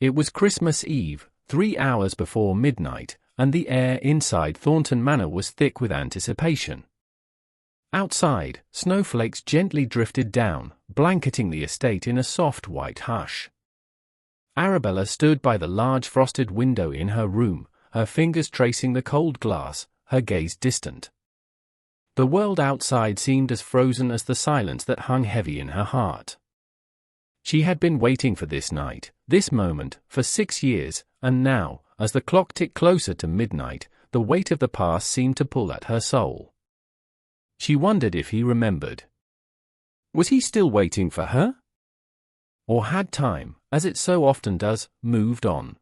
It was Christmas Eve, 3 hours before midnight, and the air inside Thornton Manor was thick with anticipation. Outside, snowflakes gently drifted down, blanketing the estate in a soft white hush. Arabella stood by the large frosted window in her room, her fingers tracing the cold glass, her gaze distant. The world outside seemed as frozen as the silence that hung heavy in her heart. She had been waiting for this night, this moment, for 6 years, and now, as the clock ticked closer to midnight, the weight of the past seemed to pull at her soul. She wondered if he remembered. Was he still waiting for her? Or had time, as it so often does, moved on?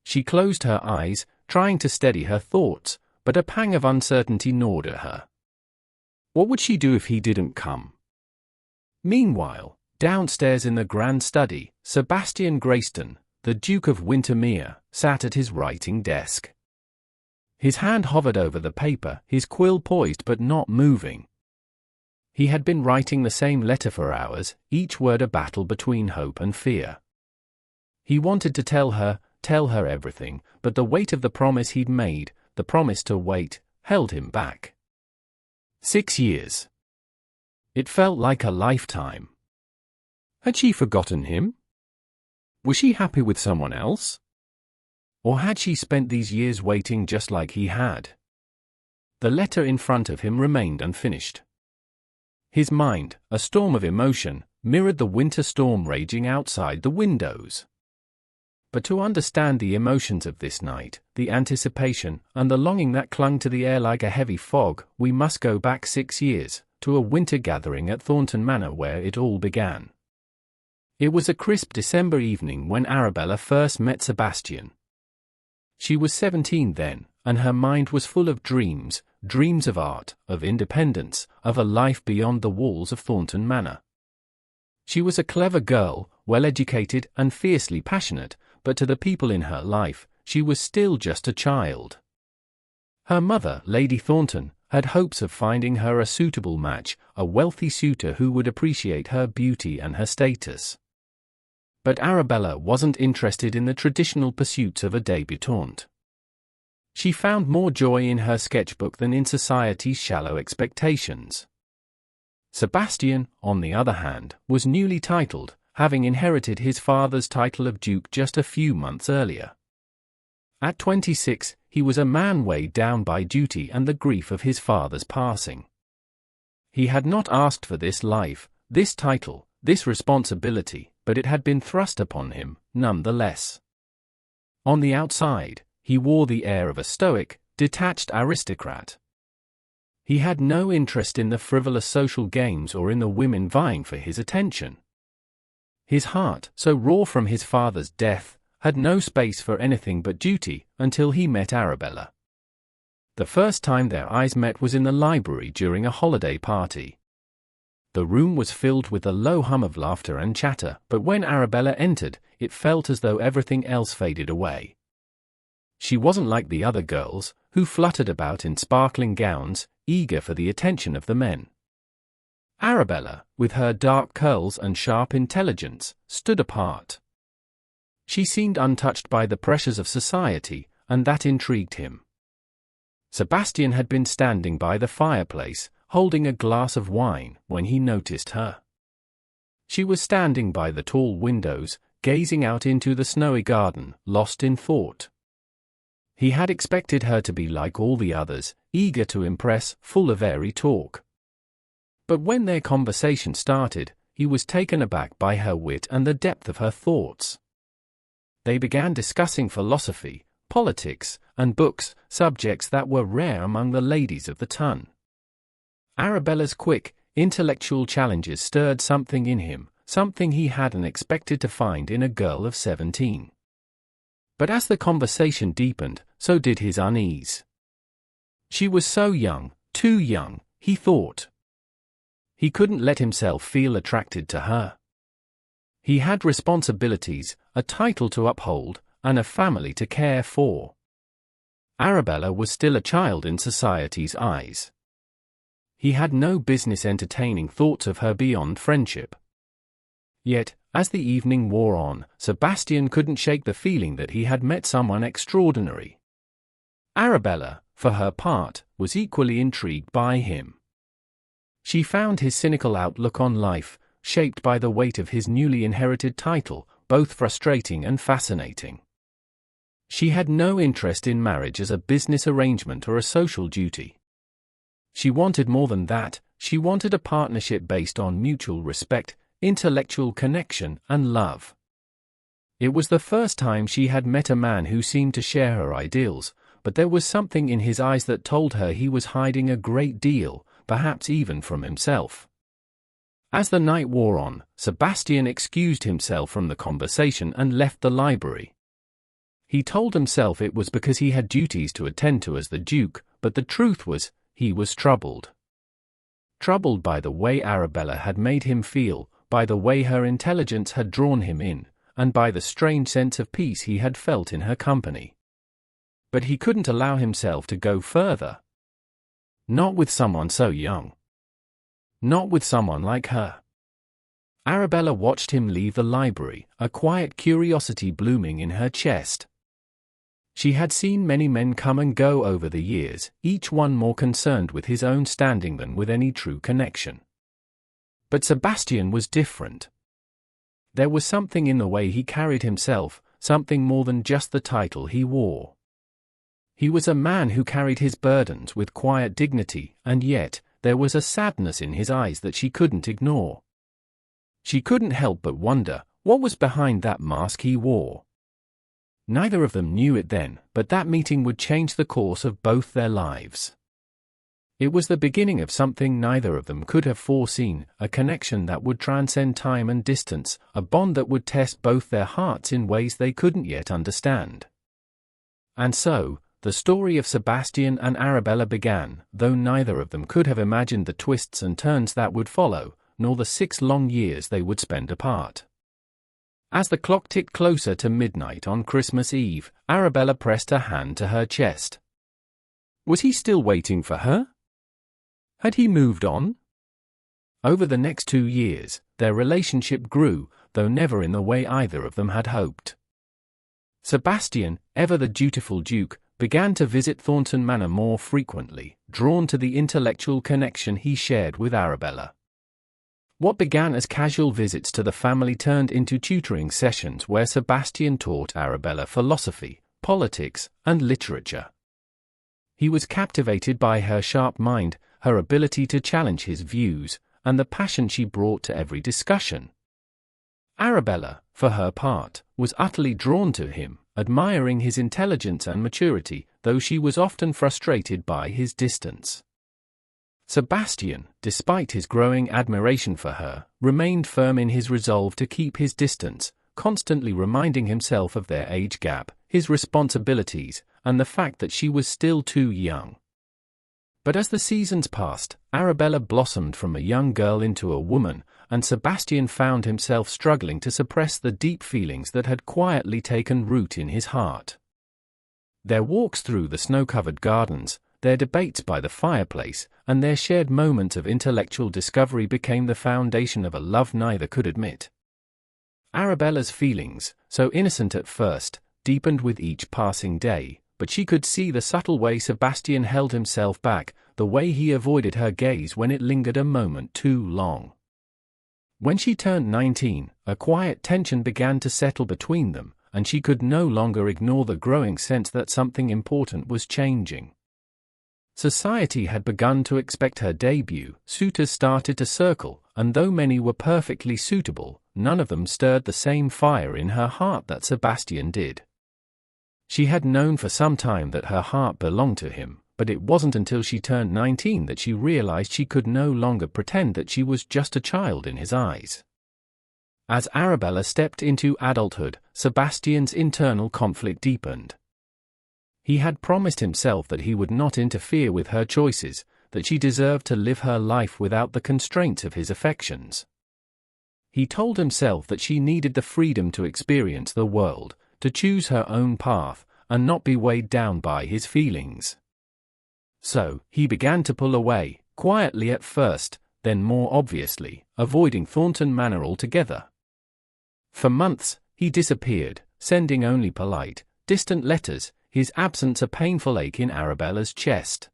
She closed her eyes, trying to steady her thoughts, but a pang of uncertainty gnawed at her. What would she do if he didn't come? Meanwhile, downstairs in the grand study, Sebastian Grayston, the Duke of Wintermere, sat at his writing desk. His hand hovered over the paper, his quill poised but not moving. He had been writing the same letter for hours, each word a battle between hope and fear. He wanted to tell her everything, but the weight of the promise he'd made, the promise to wait, held him back. 6 years. It felt like a lifetime. Had she forgotten him? Was she happy with someone else? Or had she spent these years waiting just like he had? The letter in front of him remained unfinished. His mind, a storm of emotion, mirrored the winter storm raging outside the windows. But to understand the emotions of this night, the anticipation, and the longing that clung to the air like a heavy fog, we must go back 6 years, to a winter gathering at Thornton Manor where it all began. It was a crisp December evening when Arabella first met Sebastian. She was 17 then, and her mind was full of dreams of art, of independence, of a life beyond the walls of Thornton Manor. She was a clever girl, well-educated and fiercely passionate, but to the people in her life, she was still just a child. Her mother, Lady Thornton, had hopes of finding her a suitable match, a wealthy suitor who would appreciate her beauty and her status. But Arabella wasn't interested in the traditional pursuits of a débutante. She found more joy in her sketchbook than in society's shallow expectations. Sebastian, on the other hand, was newly titled, having inherited his father's title of Duke just a few months earlier. At 26, he was a man weighed down by duty and the grief of his father's passing. He had not asked for this life, this title, this responsibility, but it had been thrust upon him, nonetheless. On the outside, he wore the air of a stoic, detached aristocrat. He had no interest in the frivolous social games or in the women vying for his attention. His heart, so raw from his father's death, had no space for anything but duty until he met Arabella. The first time their eyes met was in the library during a holiday party. The room was filled with a low hum of laughter and chatter, but when Arabella entered, it felt as though everything else faded away. She wasn't like the other girls, who fluttered about in sparkling gowns, eager for the attention of the men. Arabella, with her dark curls and sharp intelligence, stood apart. She seemed untouched by the pressures of society, and that intrigued him. Sebastian had been standing by the fireplace, holding a glass of wine, when he noticed her. She was standing by the tall windows, gazing out into the snowy garden, lost in thought. He had expected her to be like all the others, eager to impress, full of airy talk. But when their conversation started, he was taken aback by her wit and the depth of her thoughts. They began discussing philosophy, politics, and books, subjects that were rare among the ladies of the ton. Arabella's quick, intellectual challenges stirred something in him, something he hadn't expected to find in a girl of 17. But as the conversation deepened, so did his unease. She was so young, too young, he thought. He couldn't let himself feel attracted to her. He had responsibilities, a title to uphold, and a family to care for. Arabella was still a child in society's eyes. He had no business entertaining thoughts of her beyond friendship. Yet, As the evening wore on, Sebastian couldn't shake the feeling that he had met someone extraordinary. Arabella, for her part, was equally intrigued by him. She found his cynical outlook on life, shaped by the weight of his newly inherited title, both frustrating and fascinating. She had no interest in marriage as a business arrangement or a social duty. She wanted more than that. She wanted a partnership based on mutual respect, intellectual connection, and love. It was the first time she had met a man who seemed to share her ideals, but there was something in his eyes that told her he was hiding a great deal, perhaps even from himself. As the night wore on, Sebastian excused himself from the conversation and left the library. He told himself it was because he had duties to attend to as the Duke, but the truth was, he was troubled. Troubled by the way Arabella had made him feel, by the way her intelligence had drawn him in, and by the strange sense of peace he had felt in her company. But he couldn't allow himself to go further. Not with someone so young. Not with someone like her. Arabella watched him leave the library, a quiet curiosity blooming in her chest. She had seen many men come and go over the years, each one more concerned with his own standing than with any true connection. But Sebastian was different. There was something in the way he carried himself, something more than just the title he wore. He was a man who carried his burdens with quiet dignity, and yet, there was a sadness in his eyes that she couldn't ignore. She couldn't help but wonder, what was behind that mask he wore? Neither of them knew it then, but that meeting would change the course of both their lives. It was the beginning of something neither of them could have foreseen, a connection that would transcend time and distance, a bond that would test both their hearts in ways they couldn't yet understand. And so, the story of Sebastian and Arabella began, though neither of them could have imagined the twists and turns that would follow, nor the 6 long years they would spend apart. As the clock ticked closer to midnight on Christmas Eve, Arabella pressed her hand to her chest. Was he still waiting for her? Had he moved on? Over the next 2 years, their relationship grew, though never in the way either of them had hoped. Sebastian, ever the dutiful Duke, began to visit Thornton Manor more frequently, drawn to the intellectual connection he shared with Arabella. What began as casual visits to the family turned into tutoring sessions where Sebastian taught Arabella philosophy, politics, and literature. He was captivated by her sharp mind, her ability to challenge his views, and the passion she brought to every discussion. Arabella, for her part, was utterly drawn to him, admiring his intelligence and maturity, though she was often frustrated by his distance. Sebastian, despite his growing admiration for her, remained firm in his resolve to keep his distance, constantly reminding himself of their age gap, his responsibilities, and the fact that she was still too young. But as the seasons passed, Arabella blossomed from a young girl into a woman, and Sebastian found himself struggling to suppress the deep feelings that had quietly taken root in his heart. Their walks through the snow-covered gardens, their debates by the fireplace, and their shared moments of intellectual discovery became the foundation of a love neither could admit. Arabella's feelings, so innocent at first, deepened with each passing day, but she could see the subtle way Sebastian held himself back, the way he avoided her gaze when it lingered a moment too long. When she turned 19, a quiet tension began to settle between them, and she could no longer ignore the growing sense that something important was changing. Society had begun to expect her debut, suitors started to circle, and though many were perfectly suitable, none of them stirred the same fire in her heart that Sebastian did. She had known for some time that her heart belonged to him, but it wasn't until she turned 19 that she realized she could no longer pretend that she was just a child in his eyes. As Arabella stepped into adulthood, Sebastian's internal conflict deepened. He had promised himself that he would not interfere with her choices, that she deserved to live her life without the constraints of his affections. He told himself that she needed the freedom to experience the world, to choose her own path, and not be weighed down by his feelings. So, he began to pull away, quietly at first, then more obviously, avoiding Thornton Manor altogether. For months, he disappeared, sending only polite, distant letters, his absence a painful ache in Arabella's chest.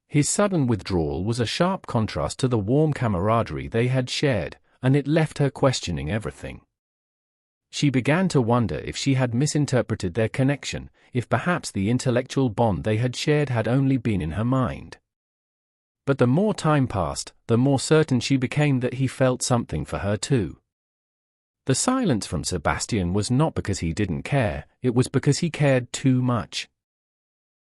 His sudden withdrawal was a sharp contrast to the warm camaraderie they had shared, and it left her questioning everything. She began to wonder if she had misinterpreted their connection, if perhaps the intellectual bond they had shared had only been in her mind. But the more time passed, the more certain she became that he felt something for her too. The silence from Sebastian was not because he didn't care, it was because he cared too much.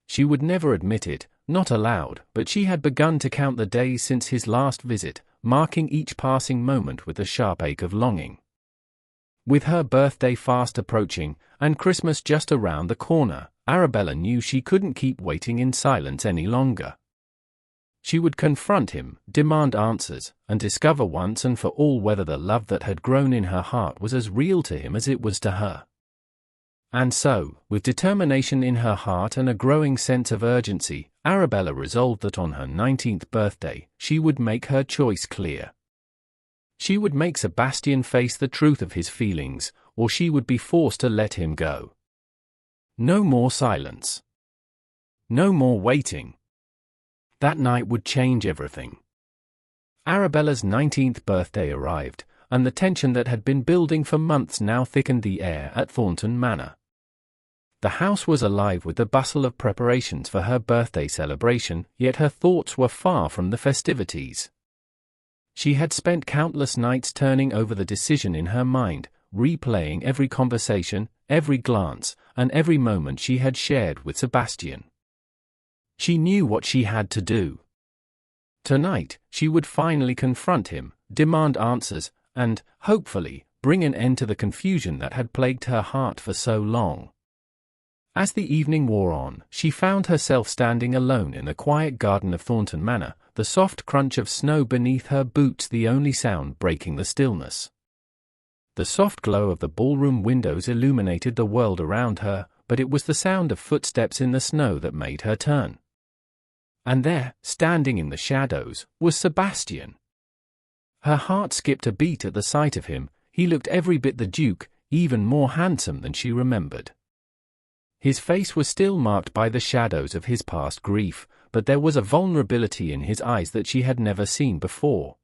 She would never admit it, not aloud, but she had begun to count the days since his last visit, marking each passing moment with a sharp ache of longing. With her birthday fast approaching, and Christmas just around the corner, Arabella knew she couldn't keep waiting in silence any longer. She would confront him, demand answers, and discover once and for all whether the love that had grown in her heart was as real to him as it was to her. And so, with determination in her heart and a growing sense of urgency, Arabella resolved that on her 19th birthday, she would make her choice clear. She would make Sebastian face the truth of his feelings, or she would be forced to let him go. No more silence. No more waiting. That night would change everything. Arabella's 19th birthday arrived, and the tension that had been building for months now thickened the air at Thornton Manor. The house was alive with the bustle of preparations for her birthday celebration, yet her thoughts were far from the festivities. She had spent countless nights turning over the decision in her mind, replaying every conversation, every glance, and every moment she had shared with Sebastian. She knew what she had to do. Tonight, she would finally confront him, demand answers, and, hopefully, bring an end to the confusion that had plagued her heart for so long. As the evening wore on, she found herself standing alone in the quiet garden of Thornton Manor, the soft crunch of snow beneath her boots the only sound breaking the stillness. The soft glow of the ballroom windows illuminated the world around her, but it was the sound of footsteps in the snow that made her turn. And there, standing in the shadows, was Sebastian. Her heart skipped a beat at the sight of him. He looked every bit the Duke, even more handsome than she remembered. His face was still marked by the shadows of his past grief, but there was a vulnerability in his eyes that she had never seen before.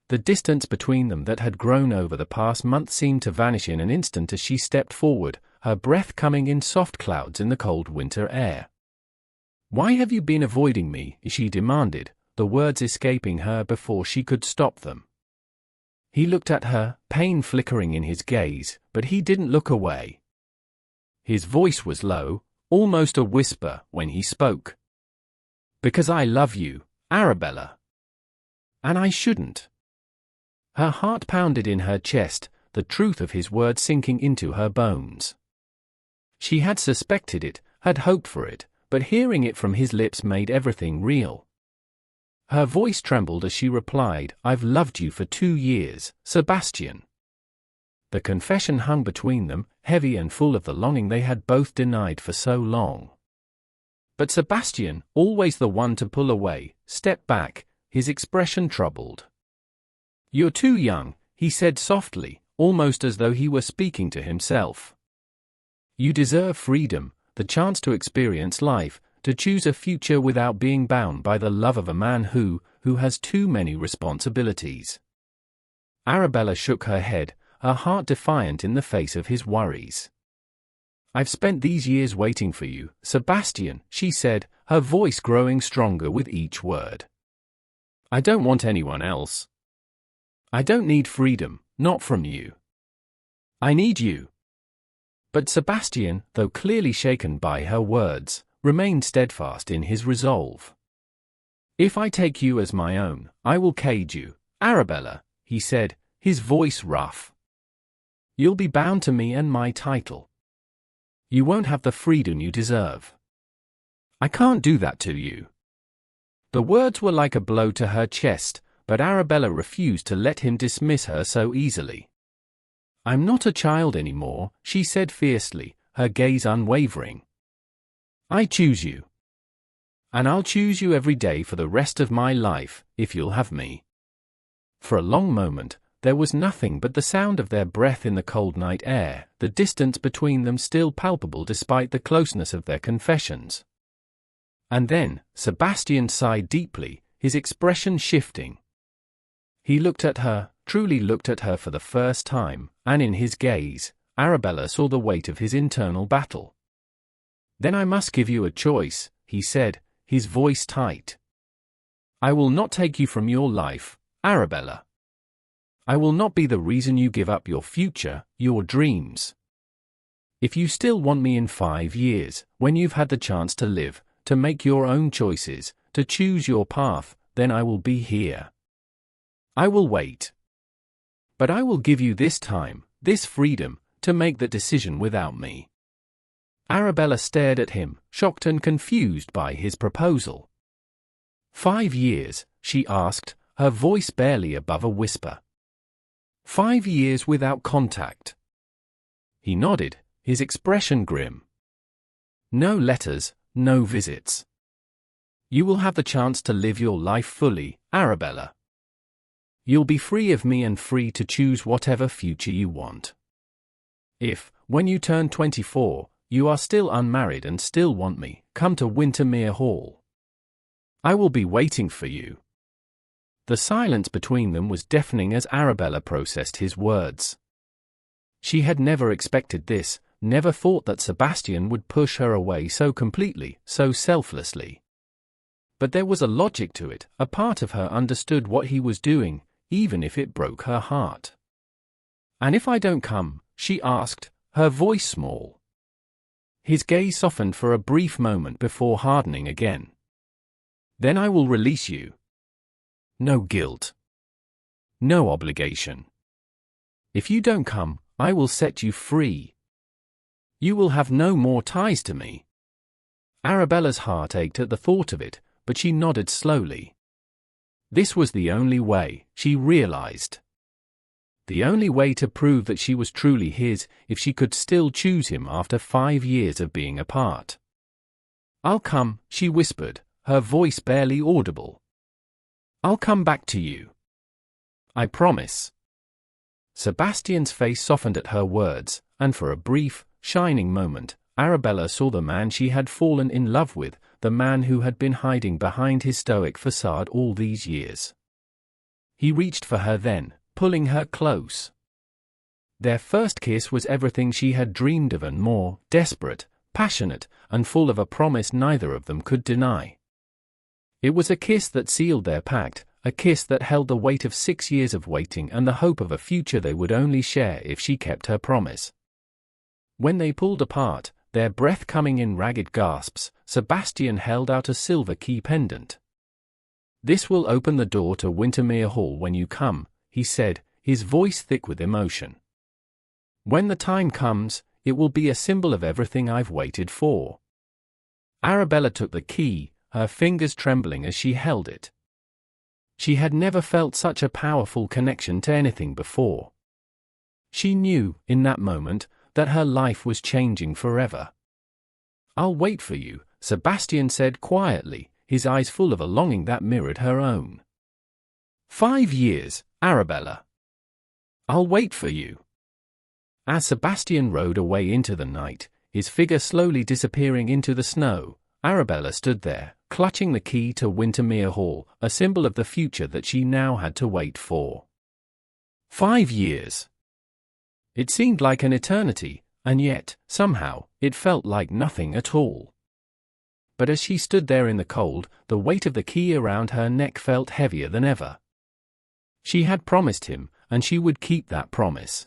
The distance between them that had grown over the past month seemed to vanish in an instant as she stepped forward, her breath coming in soft clouds in the cold winter air. "Why have you been avoiding me?" she demanded, the words escaping her before she could stop them. He looked at her, pain flickering in his gaze, but he didn't look away. His voice was low, almost a whisper, when he spoke. "Because I love you, Arabella. And I shouldn't." Her heart pounded in her chest, the truth of his words sinking into her bones. She had suspected it, had hoped for it, but hearing it from his lips made everything real. Her voice trembled as she replied, "I've loved you for 2 years, Sebastian." The confession hung between them, heavy and full of the longing they had both denied for so long. But Sebastian, always the one to pull away, stepped back, his expression troubled. "You're too young," he said softly, almost as though he were speaking to himself. "You deserve freedom, the chance to experience life, to choose a future without being bound by the love of a man who has too many responsibilities." Arabella shook her head, her heart defiant in the face of his worries. "I've spent these years waiting for you, Sebastian," she said, her voice growing stronger with each word. "I don't want anyone else. I don't need freedom, not from you. I need you." But Sebastian, though clearly shaken by her words, remained steadfast in his resolve. "If I take you as my own, I will cage you, Arabella," he said, his voice rough. "You'll be bound to me and my title. You won't have the freedom you deserve. I can't do that to you." The words were like a blow to her chest, but Arabella refused to let him dismiss her so easily. "I'm not a child anymore," she said fiercely, her gaze unwavering. "I choose you. And I'll choose you every day for the rest of my life, if you'll have me." For a long moment, There was nothing but the sound of their breath in the cold night air, the distance between them still palpable despite the closeness of their confessions. And then, Sebastian sighed deeply, his expression shifting. He looked at her, truly looked at her for the first time, and in his gaze, Arabella saw the weight of his internal battle. "Then I must give you a choice," he said, his voice tight. "I will not take you from your life, Arabella. I will not be the reason you give up your future, your dreams. If you still want me in 5 years, when you've had the chance to live, to make your own choices, to choose your path, then I will be here. I will wait. But I will give you this time, this freedom, to make that decision without me." Arabella stared at him, shocked and confused by his proposal. 5 years, she asked, her voice barely above a whisper. 5 years without contact. He nodded, his expression grim. "No letters, no visits. You will have the chance to live your life fully, Arabella. You'll be free of me and free to choose whatever future you want. If, when you turn 24, you are still unmarried and still want me, come to Wintermere Hall. I will be waiting for you." The silence between them was deafening as Arabella processed his words. She had never expected this, never thought that Sebastian would push her away so completely, so selflessly. But there was a logic to it, a part of her understood what he was doing, even if it broke her heart. "And if I don't come?" she asked, her voice small. His gaze softened for a brief moment before hardening again. "Then I will release you. No guilt. No obligation. If you don't come, I will set you free. You will have no more ties to me." Arabella's heart ached at the thought of it, but she nodded slowly. This was the only way, she realized. The only way to prove that she was truly his, if she could still choose him after 5 years of being apart. "I'll come," she whispered, her voice barely audible. "I'll come back to you. I promise." Sebastian's face softened at her words, and for a brief, shining moment, Arabella saw the man she had fallen in love with, the man who had been hiding behind his stoic facade all these years. He reached for her then, pulling her close. Their first kiss was everything she had dreamed of and more, desperate, passionate, and full of a promise neither of them could deny. It was a kiss that sealed their pact, a kiss that held the weight of 6 years of waiting and the hope of a future they would only share if she kept her promise. When they pulled apart, their breath coming in ragged gasps, Sebastian held out a silver key pendant. "This will open the door to Wintermere Hall when you come," he said, his voice thick with emotion. "When the time comes, it will be a symbol of everything I've waited for." Arabella took the key, her fingers trembling as she held it. She had never felt such a powerful connection to anything before. She knew, in that moment, that her life was changing forever. "I'll wait for you," Sebastian said quietly, his eyes full of a longing that mirrored her own. 5 years, Arabella. I'll wait for you." As Sebastian rode away into the night, his figure slowly disappearing into the snow, Arabella stood there, clutching the key to Wintermere Hall, a symbol of the future that she now had to wait for. 5 years. It seemed like an eternity, and yet, somehow, it felt like nothing at all. But as she stood there in the cold, the weight of the key around her neck felt heavier than ever. She had promised him, and she would keep that promise.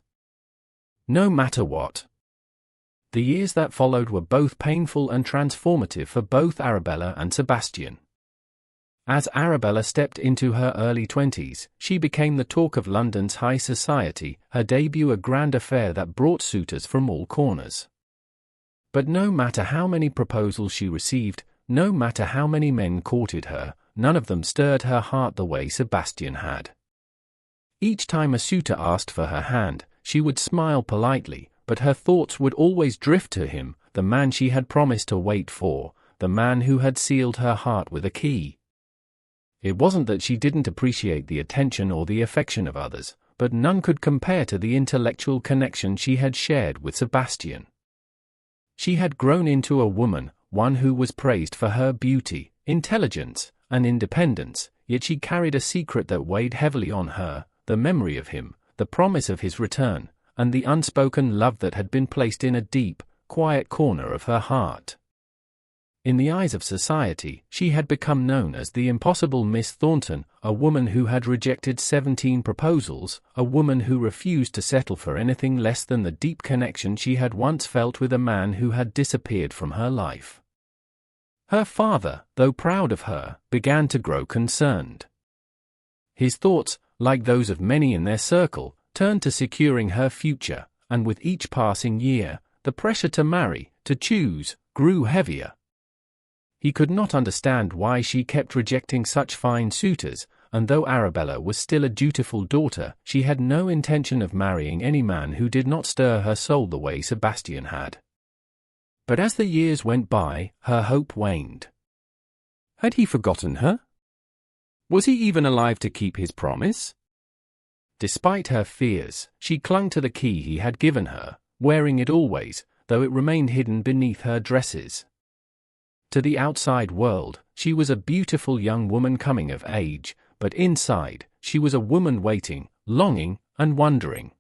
No matter what. The years that followed were both painful and transformative for both Arabella and Sebastian. As Arabella stepped into her early 20s, she became the talk of London's high society, her debut a grand affair that brought suitors from all corners. But no matter how many proposals she received, no matter how many men courted her, none of them stirred her heart the way Sebastian had. Each time a suitor asked for her hand, she would smile politely, but her thoughts would always drift to him, the man she had promised to wait for, the man who had sealed her heart with a key. It wasn't that she didn't appreciate the attention or the affection of others, but none could compare to the intellectual connection she had shared with Sebastian. She had grown into a woman, one who was praised for her beauty, intelligence, and independence, yet she carried a secret that weighed heavily on her, the memory of him, the promise of his return, and the unspoken love that had been placed in a deep, quiet corner of her heart. In the eyes of society, she had become known as the impossible Miss Thornton, a woman who had rejected 17 proposals, a woman who refused to settle for anything less than the deep connection she had once felt with a man who had disappeared from her life. Her father, though proud of her, began to grow concerned. His thoughts, like those of many in their circle, turned to securing her future, and with each passing year, the pressure to marry, to choose, grew heavier. He could not understand why she kept rejecting such fine suitors, and though Arabella was still a dutiful daughter, she had no intention of marrying any man who did not stir her soul the way Sebastian had. But as the years went by, her hope waned. Had he forgotten her? Was he even alive to keep his promise? Despite her fears, she clung to the key he had given her, wearing it always, though it remained hidden beneath her dresses. To the outside world, she was a beautiful young woman coming of age, but inside, she was a woman waiting, longing, and wondering.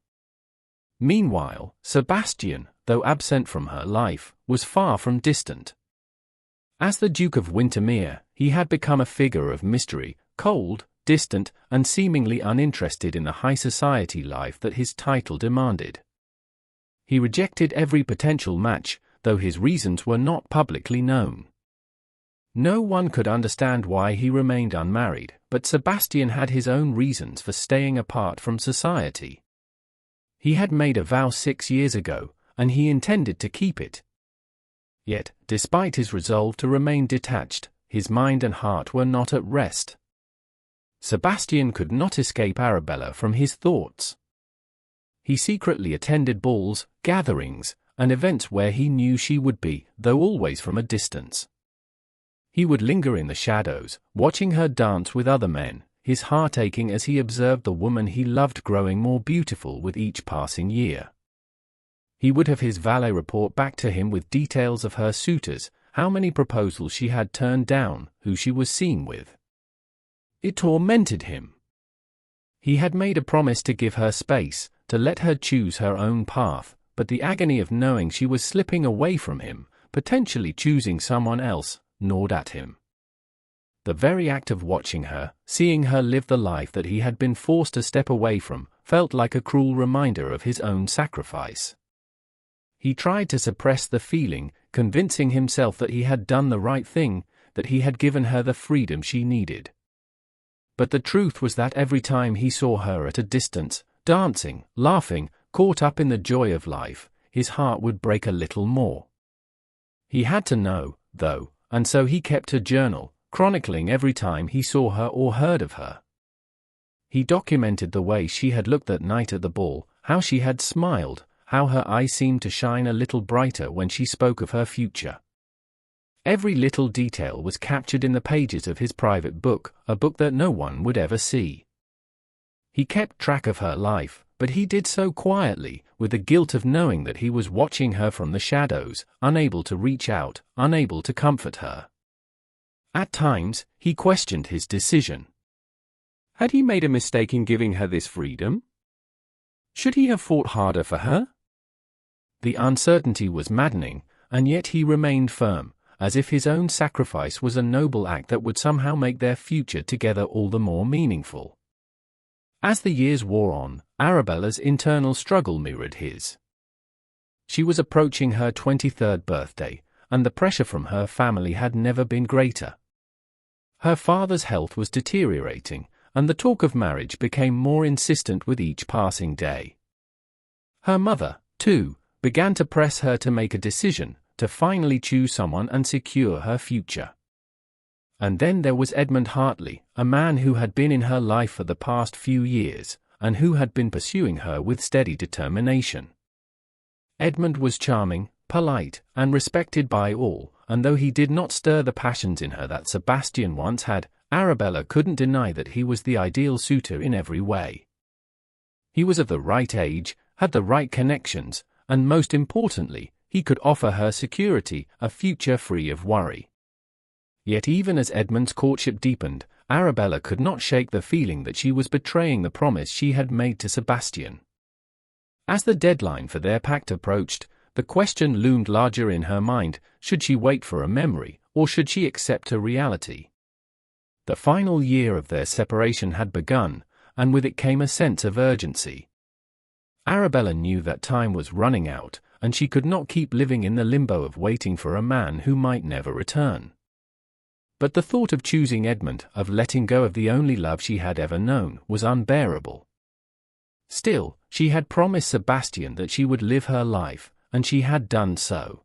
Meanwhile, Sebastian, though absent from her life, was far from distant. As the Duke of Wintermere, he had become a figure of mystery, cold, distant, and seemingly uninterested in the high society life that his title demanded. He rejected every potential match, though his reasons were not publicly known. No one could understand why he remained unmarried, but Sebastian had his own reasons for staying apart from society. He had made a vow 6 years ago, and he intended to keep it. Yet, despite his resolve to remain detached, his mind and heart were not at rest. Sebastian could not escape Arabella from his thoughts. He secretly attended balls, gatherings, and events where he knew she would be, though always from a distance. He would linger in the shadows, watching her dance with other men, his heart aching as he observed the woman he loved growing more beautiful with each passing year. He would have his valet report back to him with details of her suitors, how many proposals she had turned down, who she was seen with. It tormented him. He had made a promise to give her space, to let her choose her own path, but the agony of knowing she was slipping away from him, potentially choosing someone else, gnawed at him. The very act of watching her, seeing her live the life that he had been forced to step away from, felt like a cruel reminder of his own sacrifice. He tried to suppress the feeling, convincing himself that he had done the right thing, that he had given her the freedom she needed. But the truth was that every time he saw her at a distance, dancing, laughing, caught up in the joy of life, his heart would break a little more. He had to know, though, and so he kept a journal, chronicling every time he saw her or heard of her. He documented the way she had looked that night at the ball, how she had smiled, how her eyes seemed to shine a little brighter when she spoke of her future. Every little detail was captured in the pages of his private book, a book that no one would ever see. He kept track of her life, but he did so quietly, with the guilt of knowing that he was watching her from the shadows, unable to reach out, unable to comfort her. At times, he questioned his decision. Had he made a mistake in giving her this freedom? Should he have fought harder for her? The uncertainty was maddening, and yet he remained firm, as if his own sacrifice was a noble act that would somehow make their future together all the more meaningful. As the years wore on, Arabella's internal struggle mirrored his. She was approaching her 23rd birthday, and the pressure from her family had never been greater. Her father's health was deteriorating, and the talk of marriage became more insistent with each passing day. Her mother, too, began to press her to make a decision, to finally choose someone and secure her future. And then there was Edmund Hartley, a man who had been in her life for the past few years, and who had been pursuing her with steady determination. Edmund was charming, polite, and respected by all, and though he did not stir the passions in her that Sebastian once had, Arabella couldn't deny that he was the ideal suitor in every way. He was of the right age, had the right connections, and most importantly, he could offer her security, a future free of worry. Yet even as Edmund's courtship deepened, Arabella could not shake the feeling that she was betraying the promise she had made to Sebastian. As the deadline for their pact approached, the question loomed larger in her mind: should she wait for a memory, or should she accept a reality? The final year of their separation had begun, and with it came a sense of urgency. Arabella knew that time was running out, and she could not keep living in the limbo of waiting for a man who might never return. But the thought of choosing Edmund, of letting go of the only love she had ever known, was unbearable. Still, she had promised Sebastian that she would live her life, and she had done so.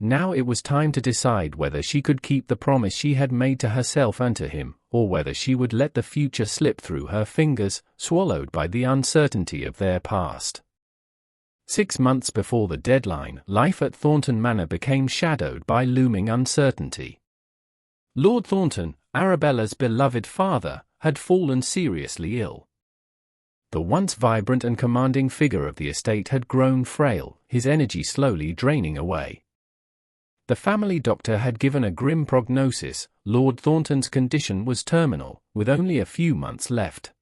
Now it was time to decide whether she could keep the promise she had made to herself and to him, or whether she would let the future slip through her fingers, swallowed by the uncertainty of their past. 6 months before the deadline, life at Thornton Manor became shadowed by looming uncertainty. Lord Thornton, Arabella's beloved father, had fallen seriously ill. The once vibrant and commanding figure of the estate had grown frail, his energy slowly draining away. The family doctor had given a grim prognosis: Lord Thornton's condition was terminal, with only a few months left.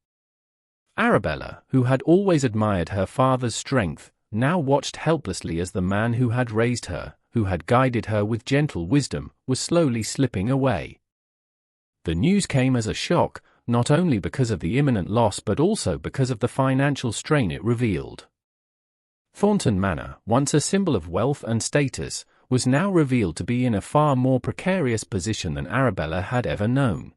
Arabella, who had always admired her father's strength, now watched helplessly as the man who had raised her, who had guided her with gentle wisdom, was slowly slipping away. The news came as a shock, not only because of the imminent loss but also because of the financial strain it revealed. Thornton Manor, once a symbol of wealth and status, was now revealed to be in a far more precarious position than Arabella had ever known.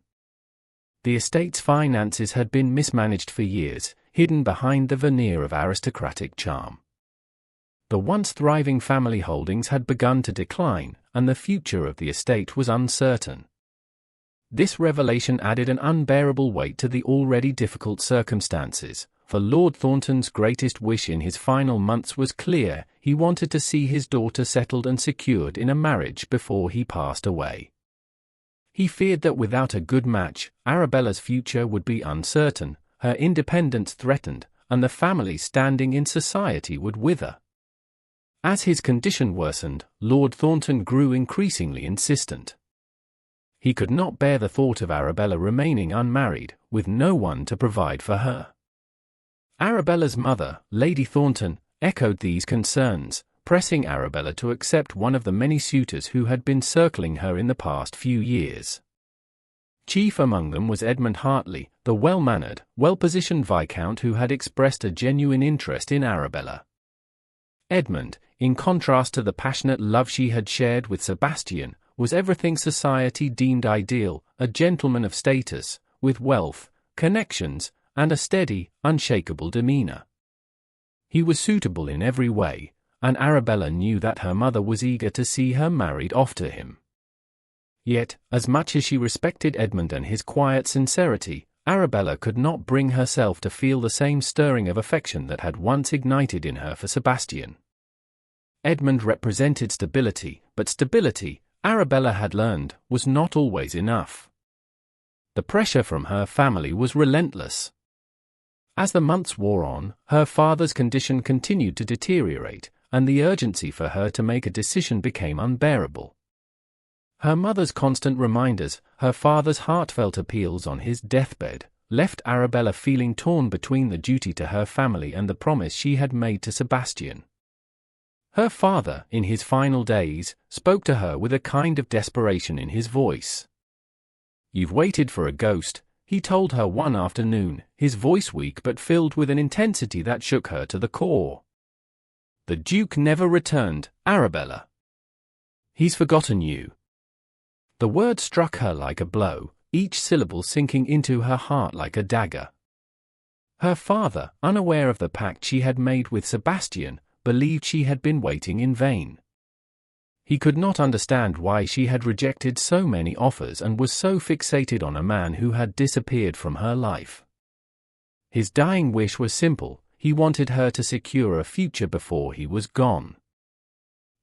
The estate's finances had been mismanaged for years, hidden behind the veneer of aristocratic charm. The once thriving family holdings had begun to decline, and the future of the estate was uncertain. This revelation added an unbearable weight to the already difficult circumstances, for Lord Thornton's greatest wish in his final months was clear: he wanted to see his daughter settled and secured in a marriage before he passed away. He feared that without a good match, Arabella's future would be uncertain, her independence threatened, and the family's standing in society would wither. As his condition worsened, Lord Thornton grew increasingly insistent. He could not bear the thought of Arabella remaining unmarried, with no one to provide for her. Arabella's mother, Lady Thornton, echoed these concerns, pressing Arabella to accept one of the many suitors who had been circling her in the past few years. Chief among them was Edmund Hartley, the well-mannered, well-positioned Viscount who had expressed a genuine interest in Arabella. Edmund, in contrast to the passionate love she had shared with Sebastian, was everything society deemed ideal: a gentleman of status, with wealth, connections, and a steady, unshakable demeanor. He was suitable in every way, and Arabella knew that her mother was eager to see her married off to him. Yet, as much as she respected Edmund and his quiet sincerity, Arabella could not bring herself to feel the same stirring of affection that had once ignited in her for Sebastian. Edmund represented stability, but stability, Arabella had learned, was not always enough. The pressure from her family was relentless. As the months wore on, her father's condition continued to deteriorate, and the urgency for her to make a decision became unbearable. Her mother's constant reminders, her father's heartfelt appeals on his deathbed, left Arabella feeling torn between the duty to her family and the promise she had made to Sebastian. Her father, in his final days, spoke to her with a kind of desperation in his voice. "You've waited for a ghost," he told her one afternoon, his voice weak but filled with an intensity that shook her to the core. "The Duke never returned, Arabella. He's forgotten you." The word struck her like a blow, each syllable sinking into her heart like a dagger. Her father, unaware of the pact she had made with Sebastian, believed she had been waiting in vain. He could not understand why she had rejected so many offers and was so fixated on a man who had disappeared from her life. His dying wish was simple: he wanted her to secure a future before he was gone.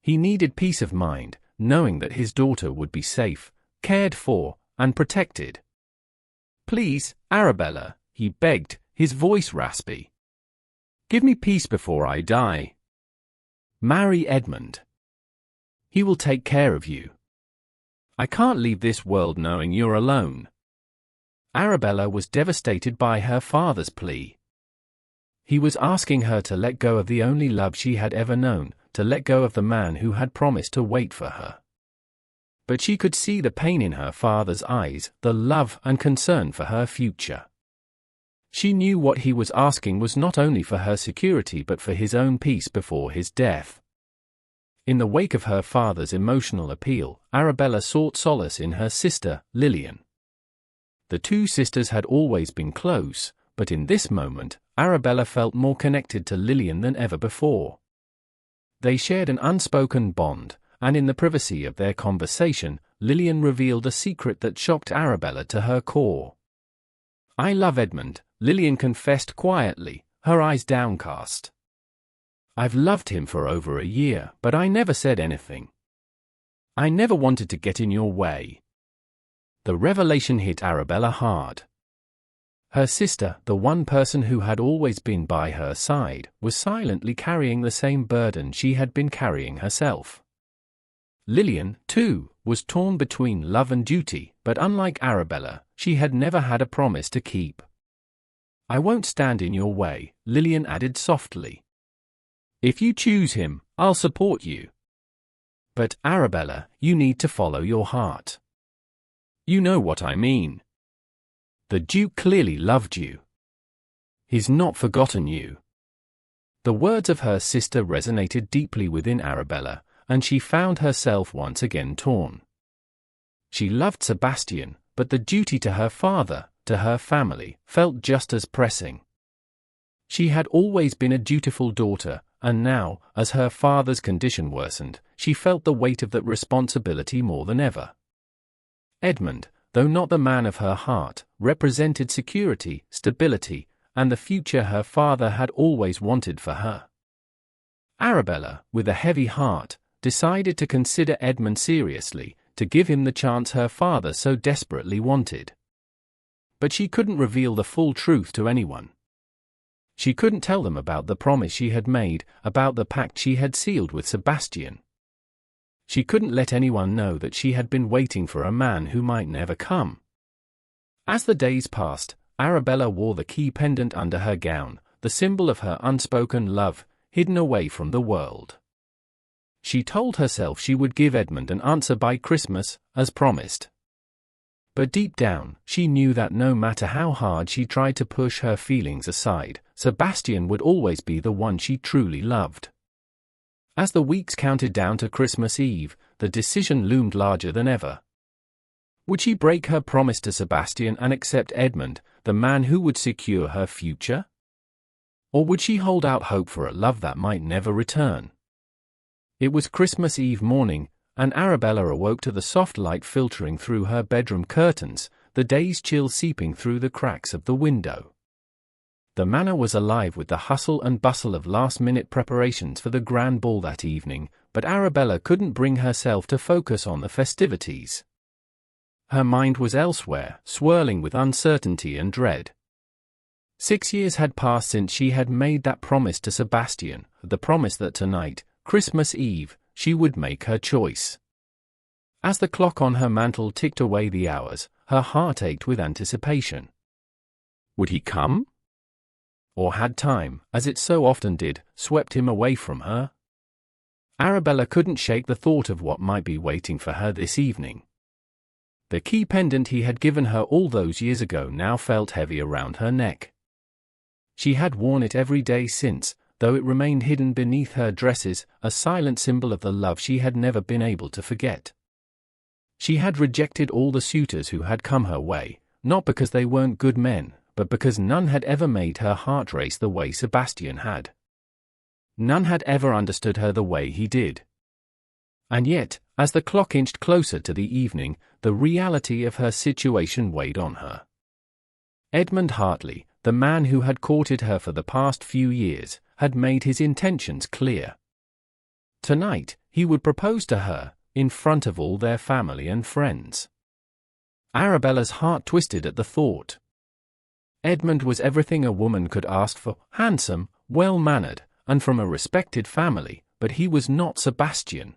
He needed peace of mind, knowing that his daughter would be safe, cared for, and protected. "Please, Arabella," he begged, his voice raspy. Give me peace before I die. Marry Edmund. He will take care of you. I can't leave this world knowing you're alone. Arabella was devastated by her father's plea. He was asking her to let go of the only love she had ever known, to let go of the man who had promised to wait for her. But she could see the pain in her father's eyes, the love and concern for her future. She knew what he was asking was not only for her security but for his own peace before his death. In the wake of her father's emotional appeal, Arabella sought solace in her sister, Lillian. The two sisters had always been close, but in this moment, Arabella felt more connected to Lillian than ever before. They shared an unspoken bond, and in the privacy of their conversation, Lillian revealed a secret that shocked Arabella to her core. "I love Edmund," Lillian confessed quietly, her eyes downcast. "I've loved him for over a year, but I never said anything. I never wanted to get in your way." The revelation hit Arabella hard. Her sister, the one person who had always been by her side, was silently carrying the same burden she had been carrying herself. Lillian, too, was torn between love and duty, but unlike Arabella, she had never had a promise to keep. "I won't stand in your way," Lillian added softly. "If you choose him, I'll support you. But, Arabella, you need to follow your heart. You know what I mean. The Duke clearly loved you. He's not forgotten you." The words of her sister resonated deeply within Arabella, and she found herself once again torn. She loved Sebastian, but the duty to her father, to her family, felt just as pressing. She had always been a dutiful daughter, and now, as her father's condition worsened, she felt the weight of that responsibility more than ever. Edmund, though not the man of her heart, represented security, stability, and the future her father had always wanted for her. Arabella, with a heavy heart, decided to consider Edmund seriously, to give him the chance her father so desperately wanted. But she couldn't reveal the full truth to anyone. She couldn't tell them about the promise she had made, about the pact she had sealed with Sebastian. She couldn't let anyone know that she had been waiting for a man who might never come. As the days passed, Arabella wore the key pendant under her gown, the symbol of her unspoken love, hidden away from the world. She told herself she would give Edmund an answer by Christmas, as promised. But deep down, she knew that no matter how hard she tried to push her feelings aside, Sebastian would always be the one she truly loved. As the weeks counted down to Christmas Eve, the decision loomed larger than ever. Would she break her promise to Sebastian and accept Edmund, the man who would secure her future? Or would she hold out hope for a love that might never return? It was Christmas Eve morning, and Arabella awoke to the soft light filtering through her bedroom curtains, the day's chill seeping through the cracks of the window. The manor was alive with the hustle and bustle of last-minute preparations for the grand ball that evening, but Arabella couldn't bring herself to focus on the festivities. Her mind was elsewhere, swirling with uncertainty and dread. 6 years had passed since she had made that promise to Sebastian, the promise that tonight, Christmas Eve, she would make her choice. As the clock on her mantel ticked away the hours, her heart ached with anticipation. Would he come? Or had time, as it so often did, swept him away from her? Arabella couldn't shake the thought of what might be waiting for her this evening. The key pendant he had given her all those years ago now felt heavy around her neck. She had worn it every day since, though it remained hidden beneath her dresses, a silent symbol of the love she had never been able to forget. She had rejected all the suitors who had come her way, not because they weren't good men, but because none had ever made her heart race the way Sebastian had. None had ever understood her the way he did. And yet, as the clock inched closer to the evening, the reality of her situation weighed on her. Edmund Hartley, the man who had courted her for the past few years, had made his intentions clear. Tonight, he would propose to her, in front of all their family and friends. Arabella's heart twisted at the thought. Edmund was everything a woman could ask for: handsome, well-mannered, and from a respected family, but he was not Sebastian.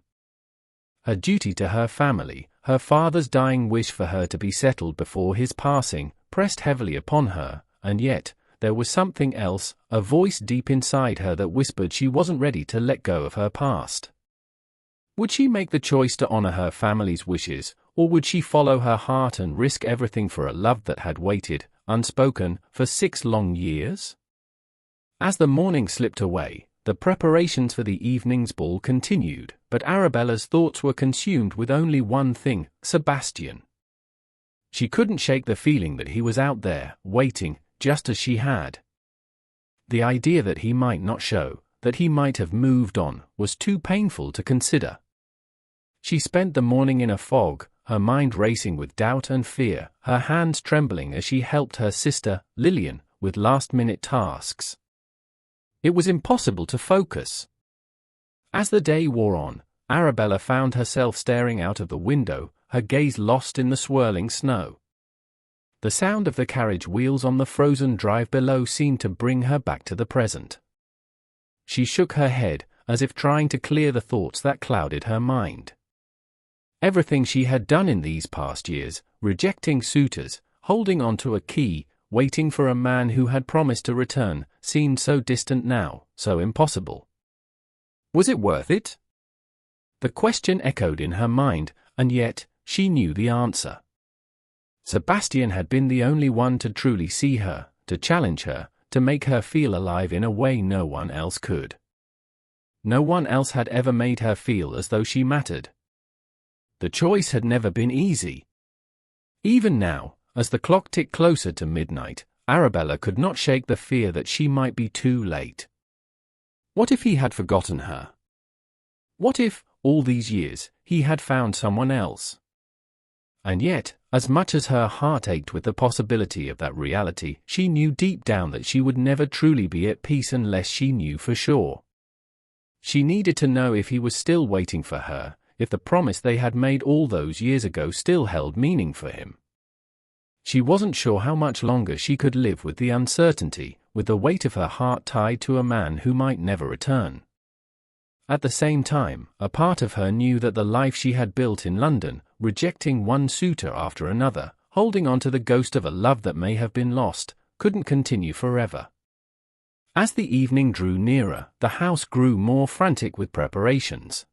Her duty to her family, her father's dying wish for her to be settled before his passing, pressed heavily upon her, and yet, there was something else, a voice deep inside her that whispered she wasn't ready to let go of her past. Would she make the choice to honor her family's wishes, or would she follow her heart and risk everything for a love that had waited, unspoken, for 6 long years? As the morning slipped away, the preparations for the evening's ball continued, but Arabella's thoughts were consumed with only one thing: Sebastian. She couldn't shake the feeling that he was out there, waiting, just as she had. The idea that he might not show, that he might have moved on, was too painful to consider. She spent the morning in a fog, her mind racing with doubt and fear, her hands trembling as she helped her sister, Lillian, with last-minute tasks. It was impossible to focus. As the day wore on, Arabella found herself staring out of the window, her gaze lost in the swirling snow. The sound of the carriage wheels on the frozen drive below seemed to bring her back to the present. She shook her head, as if trying to clear the thoughts that clouded her mind. Everything she had done in these past years, rejecting suitors, holding on to a key, waiting for a man who had promised to return, seemed so distant now, so impossible. Was it worth it? The question echoed in her mind, and yet, she knew the answer. Sebastian had been the only one to truly see her, to challenge her, to make her feel alive in a way no one else could. No one else had ever made her feel as though she mattered. The choice had never been easy. Even now, as the clock ticked closer to midnight, Arabella could not shake the fear that she might be too late. What if he had forgotten her? What if, all these years, he had found someone else? And yet, as much as her heart ached with the possibility of that reality, she knew deep down that she would never truly be at peace unless she knew for sure. She needed to know if he was still waiting for her, if the promise they had made all those years ago still held meaning for him. She wasn't sure how much longer she could live with the uncertainty, with the weight of her heart tied to a man who might never return. At the same time, a part of her knew that the life she had built in London, rejecting one suitor after another, holding on to the ghost of a love that may have been lost, couldn't continue forever. As the evening drew nearer, the house grew more frantic with preparations.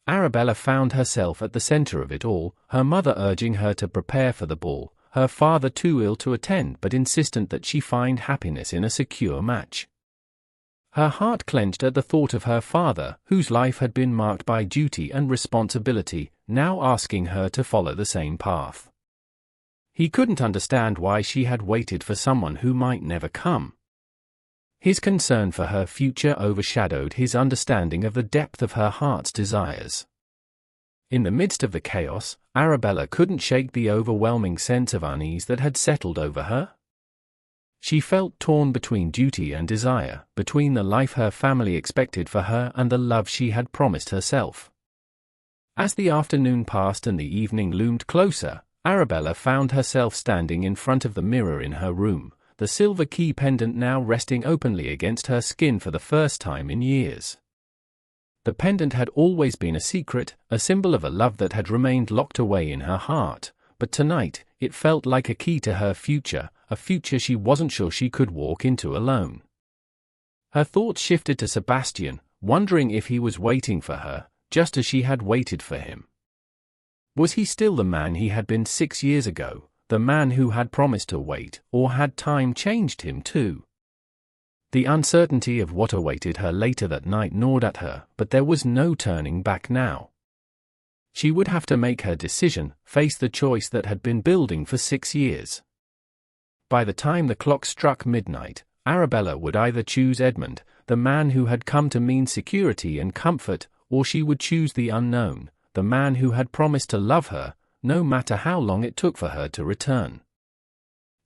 Arabella found herself at the center of it all, her mother urging her to prepare for the ball, her father too ill to attend but insistent that she find happiness in a secure match. Her heart clenched at the thought of her father, whose life had been marked by duty and responsibility, now asking her to follow the same path. He couldn't understand why she had waited for someone who might never come. His concern for her future overshadowed his understanding of the depth of her heart's desires. In the midst of the chaos, Arabella couldn't shake the overwhelming sense of unease that had settled over her. She felt torn between duty and desire, between the life her family expected for her and the love she had promised herself. As the afternoon passed and the evening loomed closer, Arabella found herself standing in front of the mirror in her room, the silver key pendant now resting openly against her skin for the first time in years. The pendant had always been a secret, a symbol of a love that had remained locked away in her heart, but tonight, it felt like a key to her future, a future she wasn't sure she could walk into alone. Her thoughts shifted to Sebastian, wondering if he was waiting for her, just as she had waited for him. Was he still the man he had been 6 years ago, the man who had promised to wait, or had time changed him too? The uncertainty of what awaited her later that night gnawed at her, but there was no turning back now. She would have to make her decision, face the choice that had been building for 6 years. By the time the clock struck midnight, Arabella would either choose Edmund, the man who had come to mean security and comfort, or she would choose the unknown, the man who had promised to love her, no matter how long it took for her to return.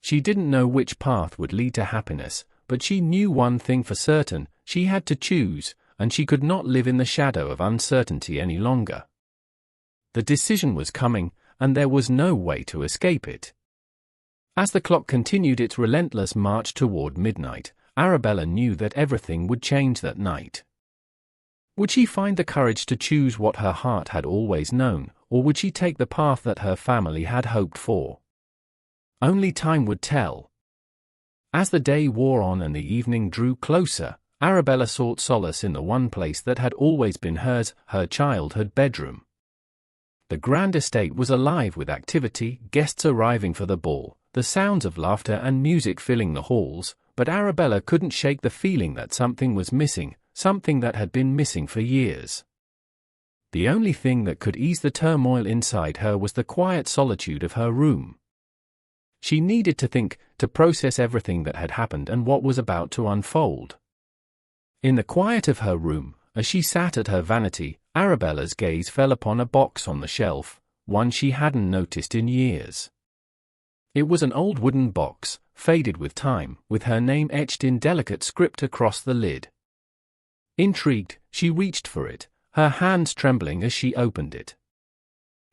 She didn't know which path would lead to happiness, but she knew one thing for certain: she had to choose, and she could not live in the shadow of uncertainty any longer. The decision was coming, and there was no way to escape it. As the clock continued its relentless march toward midnight, Arabella knew that everything would change that night. Would she find the courage to choose what her heart had always known, or would she take the path that her family had hoped for? Only time would tell. As the day wore on and the evening drew closer, Arabella sought solace in the one place that had always been hers, her childhood bedroom. The grand estate was alive with activity, guests arriving for the ball, the sounds of laughter and music filling the halls, but Arabella couldn't shake the feeling that something was missing, something that had been missing for years. The only thing that could ease the turmoil inside her was the quiet solitude of her room. She needed to think, to process everything that had happened and what was about to unfold. In the quiet of her room, as she sat at her vanity, Arabella's gaze fell upon a box on the shelf, one she hadn't noticed in years. It was an old wooden box, faded with time, with her name etched in delicate script across the lid. Intrigued, she reached for it, her hands trembling as she opened it.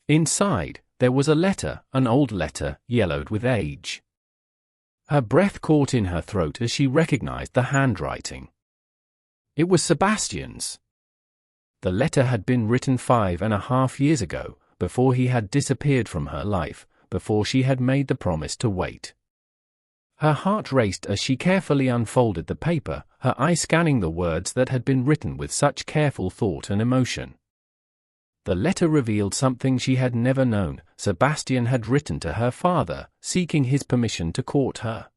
Inside, there was a letter, an old letter, yellowed with age. Her breath caught in her throat as she recognized the handwriting. It was Sebastian's. The letter had been written 5.5 years ago, before he had disappeared from her life, before she had made the promise to wait. Her heart raced as she carefully unfolded the paper, her eyes scanning the words that had been written with such careful thought and emotion. The letter revealed something she had never known. Sebastian had written to her father, seeking his permission to court her.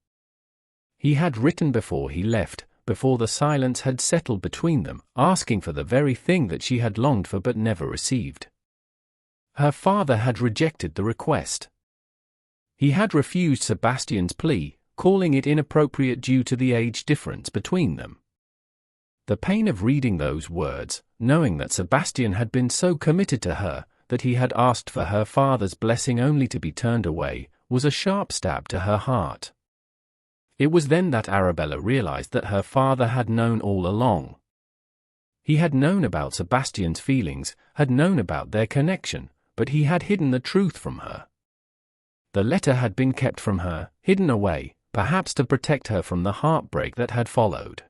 He had written before he left, before the silence had settled between them, asking for the very thing that she had longed for but never received. Her father had rejected the request. He had refused Sebastian's plea, calling it inappropriate due to the age difference between them. The pain of reading those words, knowing that Sebastian had been so committed to her, that he had asked for her father's blessing only to be turned away, was a sharp stab to her heart. It was then that Arabella realized that her father had known all along. He had known about Sebastian's feelings, had known about their connection, but he had hidden the truth from her. The letter had been kept from her, hidden away, perhaps to protect her from the heartbreak that had followed.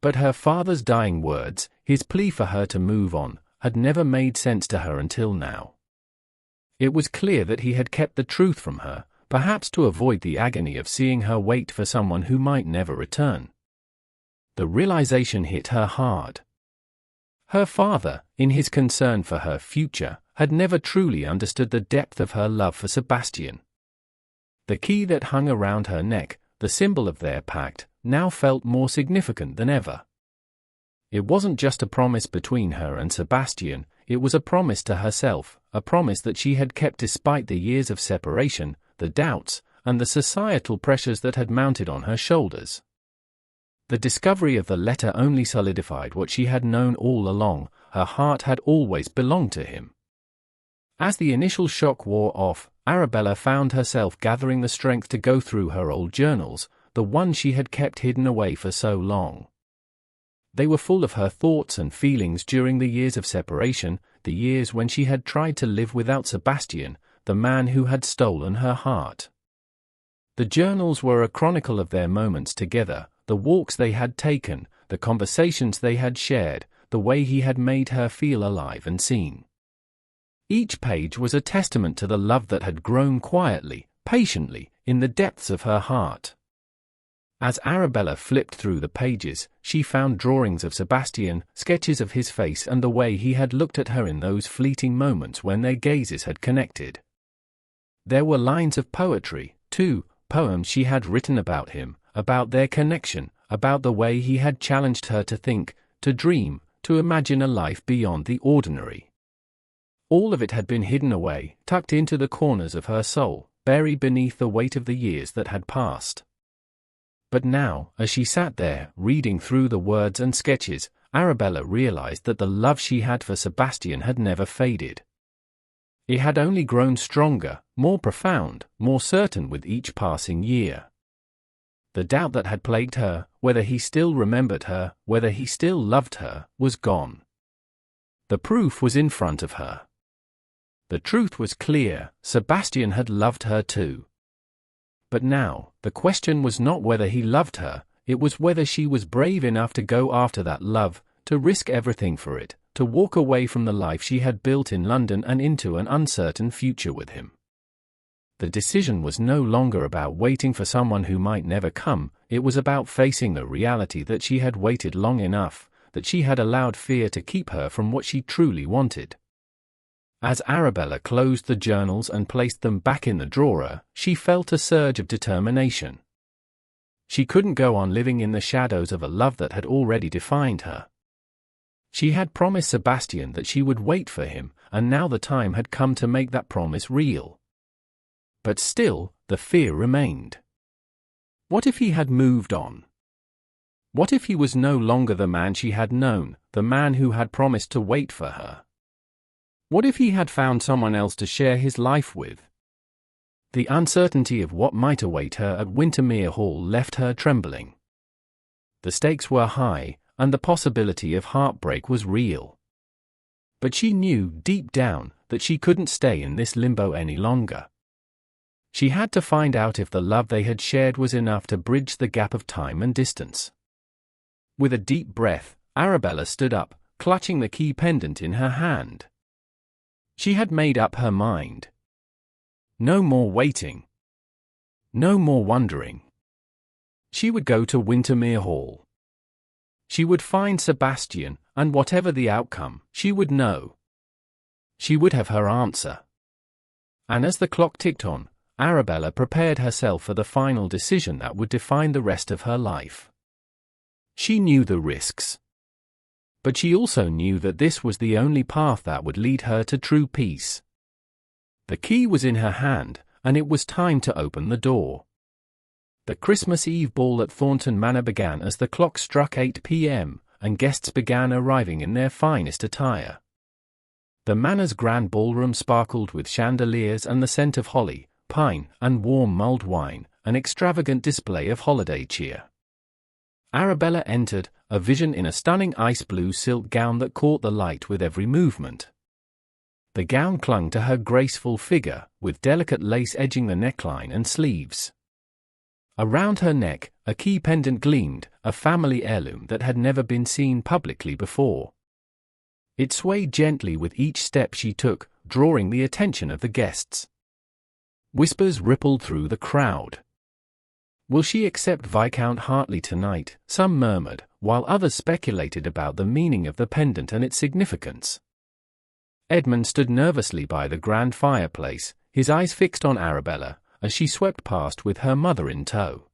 But her father's dying words, his plea for her to move on, had never made sense to her until now. It was clear that he had kept the truth from her, perhaps to avoid the agony of seeing her wait for someone who might never return. The realization hit her hard. Her father, in his concern for her future, had never truly understood the depth of her love for Sebastian. The key that hung around her neck, the symbol of their pact, now felt more significant than ever. It wasn't just a promise between her and Sebastian, it was a promise to herself, a promise that she had kept despite the years of separation, the doubts, and the societal pressures that had mounted on her shoulders. The discovery of the letter only solidified what she had known all along: her heart had always belonged to him. As the initial shock wore off, Arabella found herself gathering the strength to go through her old journals, the ones she had kept hidden away for so long. They were full of her thoughts and feelings during the years of separation, the years when she had tried to live without Sebastian, the man who had stolen her heart. The journals were a chronicle of their moments together, the walks they had taken, the conversations they had shared, the way he had made her feel alive and seen. Each page was a testament to the love that had grown quietly, patiently, in the depths of her heart. As Arabella flipped through the pages, she found drawings of Sebastian, sketches of his face and the way he had looked at her in those fleeting moments when their gazes had connected. There were lines of poetry, too, poems she had written about him, about their connection, about the way he had challenged her to think, to dream, to imagine a life beyond the ordinary. All of it had been hidden away, tucked into the corners of her soul, buried beneath the weight of the years that had passed. But now, as she sat there, reading through the words and sketches, Arabella realized that the love she had for Sebastian had never faded. It had only grown stronger, more profound, more certain with each passing year. The doubt that had plagued her, whether he still remembered her, whether he still loved her, was gone. The proof was in front of her. The truth was clear: Sebastian had loved her too. But now, the question was not whether he loved her, it was whether she was brave enough to go after that love, to risk everything for it, to walk away from the life she had built in London and into an uncertain future with him. The decision was no longer about waiting for someone who might never come, it was about facing the reality that she had waited long enough, that she had allowed fear to keep her from what she truly wanted. As Arabella closed the journals and placed them back in the drawer, she felt a surge of determination. She couldn't go on living in the shadows of a love that had already defined her. She had promised Sebastian that she would wait for him, and now the time had come to make that promise real. But still, the fear remained. What if he had moved on? What if he was no longer the man she had known, the man who had promised to wait for her? What if he had found someone else to share his life with? The uncertainty of what might await her at Wintermere Hall left her trembling. The stakes were high, and the possibility of heartbreak was real. But she knew, deep down, that she couldn't stay in this limbo any longer. She had to find out if the love they had shared was enough to bridge the gap of time and distance. With a deep breath, Arabella stood up, clutching the key pendant in her hand. She had made up her mind. No more waiting. No more wondering. She would go to Wintermere Hall. She would find Sebastian, and whatever the outcome, she would know. She would have her answer. And as the clock ticked on, Arabella prepared herself for the final decision that would define the rest of her life. She knew the risks. But she also knew that this was the only path that would lead her to true peace. The key was in her hand, and it was time to open the door. The Christmas Eve ball at Thornton Manor began as the clock struck 8 p.m., and guests began arriving in their finest attire. The manor's grand ballroom sparkled with chandeliers and the scent of holly, pine, and warm mulled wine, an extravagant display of holiday cheer. Arabella entered, a vision in a stunning ice blue silk gown that caught the light with every movement. The gown clung to her graceful figure, with delicate lace edging the neckline and sleeves. Around her neck, a key pendant gleamed, a family heirloom that had never been seen publicly before. It swayed gently with each step she took, drawing the attention of the guests. Whispers rippled through the crowd. "Will she accept Viscount Hartley tonight?" some murmured, while others speculated about the meaning of the pendant and its significance. Edmund stood nervously by the grand fireplace, his eyes fixed on Arabella, as she swept past with her mother in tow.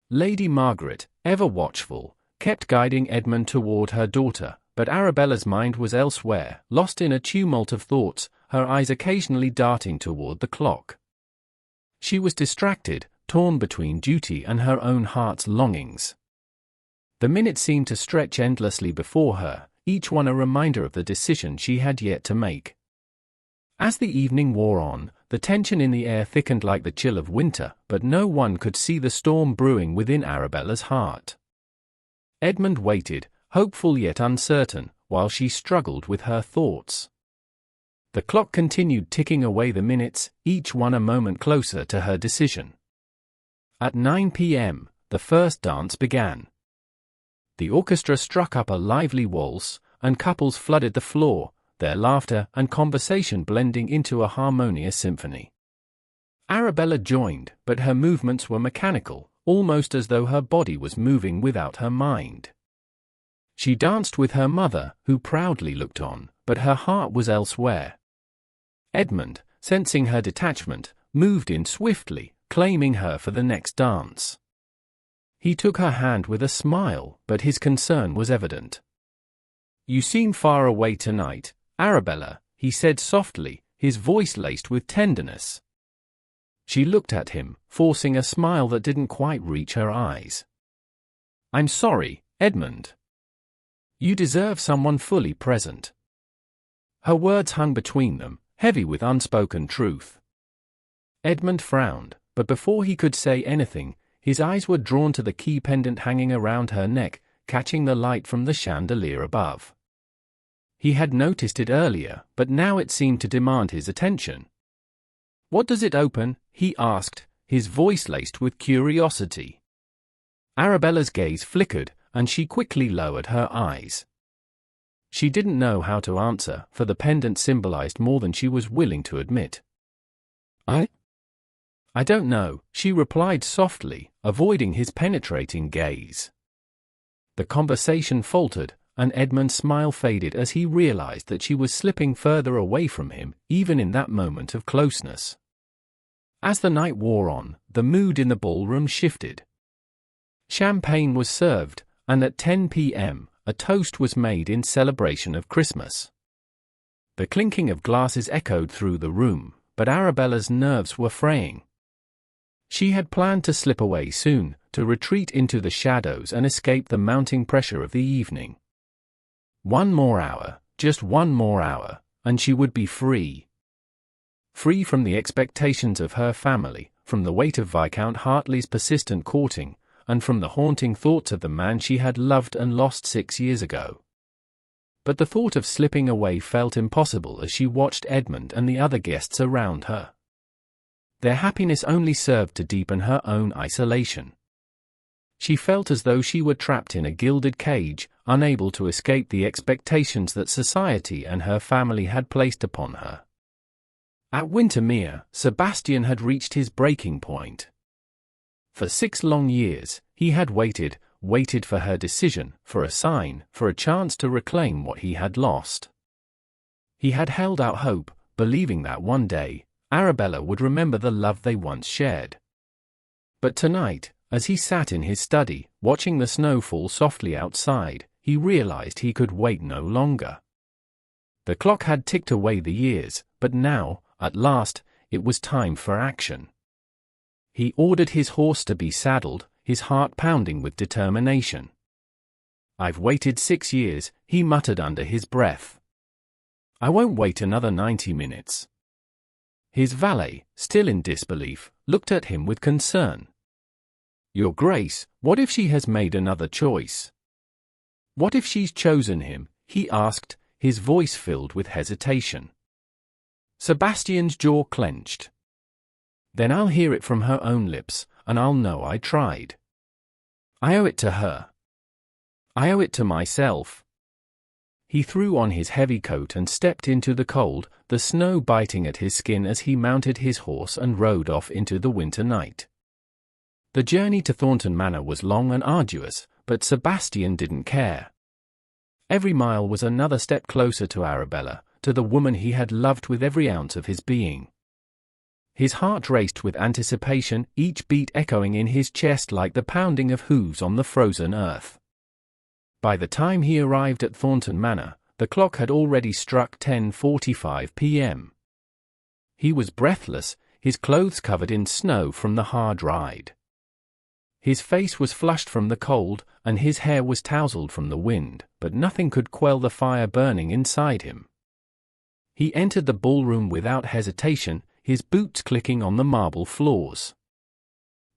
Lady Margaret, ever watchful, kept guiding Edmund toward her daughter, but Arabella's mind was elsewhere, lost in a tumult of thoughts, her eyes occasionally darting toward the clock. She was distracted, torn between duty and her own heart's longings. The minutes seemed to stretch endlessly before her, each one a reminder of the decision she had yet to make. As the evening wore on, the tension in the air thickened like the chill of winter, but no one could see the storm brewing within Arabella's heart. Edmund waited, hopeful yet uncertain, while she struggled with her thoughts. The clock continued ticking away the minutes, each one a moment closer to her decision. At 9 p.m., the first dance began. The orchestra struck up a lively waltz, and couples flooded the floor, their laughter and conversation blending into a harmonious symphony. Arabella joined, but her movements were mechanical, almost as though her body was moving without her mind. She danced with her mother, who proudly looked on, but her heart was elsewhere. Edmund, sensing her detachment, moved in swiftly, claiming her for the next dance. He took her hand with a smile, but his concern was evident. "You seem far away tonight, Arabella," he said softly, his voice laced with tenderness. She looked at him, forcing a smile that didn't quite reach her eyes. "I'm sorry, Edmund. You deserve someone fully present." Her words hung between them, heavy with unspoken truth. Edmund frowned, but before he could say anything, his eyes were drawn to the key pendant hanging around her neck, catching the light from the chandelier above. He had noticed it earlier, but now it seemed to demand his attention. "What does it open?" he asked, his voice laced with curiosity. Arabella's gaze flickered, and she quickly lowered her eyes. She didn't know how to answer, for the pendant symbolized more than she was willing to admit. I don't know, she replied softly, avoiding his penetrating gaze. The conversation faltered, and Edmund's smile faded as he realized that she was slipping further away from him, even in that moment of closeness. As the night wore on, the mood in the ballroom shifted. Champagne was served, and at 10 p.m., a toast was made in celebration of Christmas. The clinking of glasses echoed through the room, but Arabella's nerves were fraying. She had planned to slip away soon, to retreat into the shadows and escape the mounting pressure of the evening. One more hour, just one more hour, and she would be free. Free from the expectations of her family, from the weight of Viscount Hartley's persistent courting, and from the haunting thoughts of the man she had loved and lost 6 years ago. But the thought of slipping away felt impossible as she watched Edmund and the other guests around her. Their happiness only served to deepen her own isolation. She felt as though she were trapped in a gilded cage, unable to escape the expectations that society and her family had placed upon her. At Wintermere, Sebastian had reached his breaking point. For 6 long years, he had waited for her decision, for a sign, for a chance to reclaim what he had lost. He had held out hope, believing that one day, Arabella would remember the love they once shared. But tonight, as he sat in his study, watching the snow fall softly outside, he realized he could wait no longer. The clock had ticked away the years, but now, at last, it was time for action. He ordered his horse to be saddled, his heart pounding with determination. "I've waited 6 years," he muttered under his breath. "I won't wait another 90 minutes. His valet, still in disbelief, looked at him with concern. "Your Grace, what if she has made another choice? What if she's chosen him?" he asked, his voice filled with hesitation. Sebastian's jaw clenched. "Then I'll hear it from her own lips, and I'll know I tried. I owe it to her. I owe it to myself." He threw on his heavy coat and stepped into the cold, the snow biting at his skin as he mounted his horse and rode off into the winter night. The journey to Thornton Manor was long and arduous, but Sebastian didn't care. Every mile was another step closer to Arabella, to the woman he had loved with every ounce of his being. His heart raced with anticipation, each beat echoing in his chest like the pounding of hooves on the frozen earth. By the time he arrived at Thornton Manor, the clock had already struck 10:45 p.m. He was breathless, his clothes covered in snow from the hard ride. His face was flushed from the cold, and his hair was tousled from the wind, but nothing could quell the fire burning inside him. He entered the ballroom without hesitation, his boots clicking on the marble floors.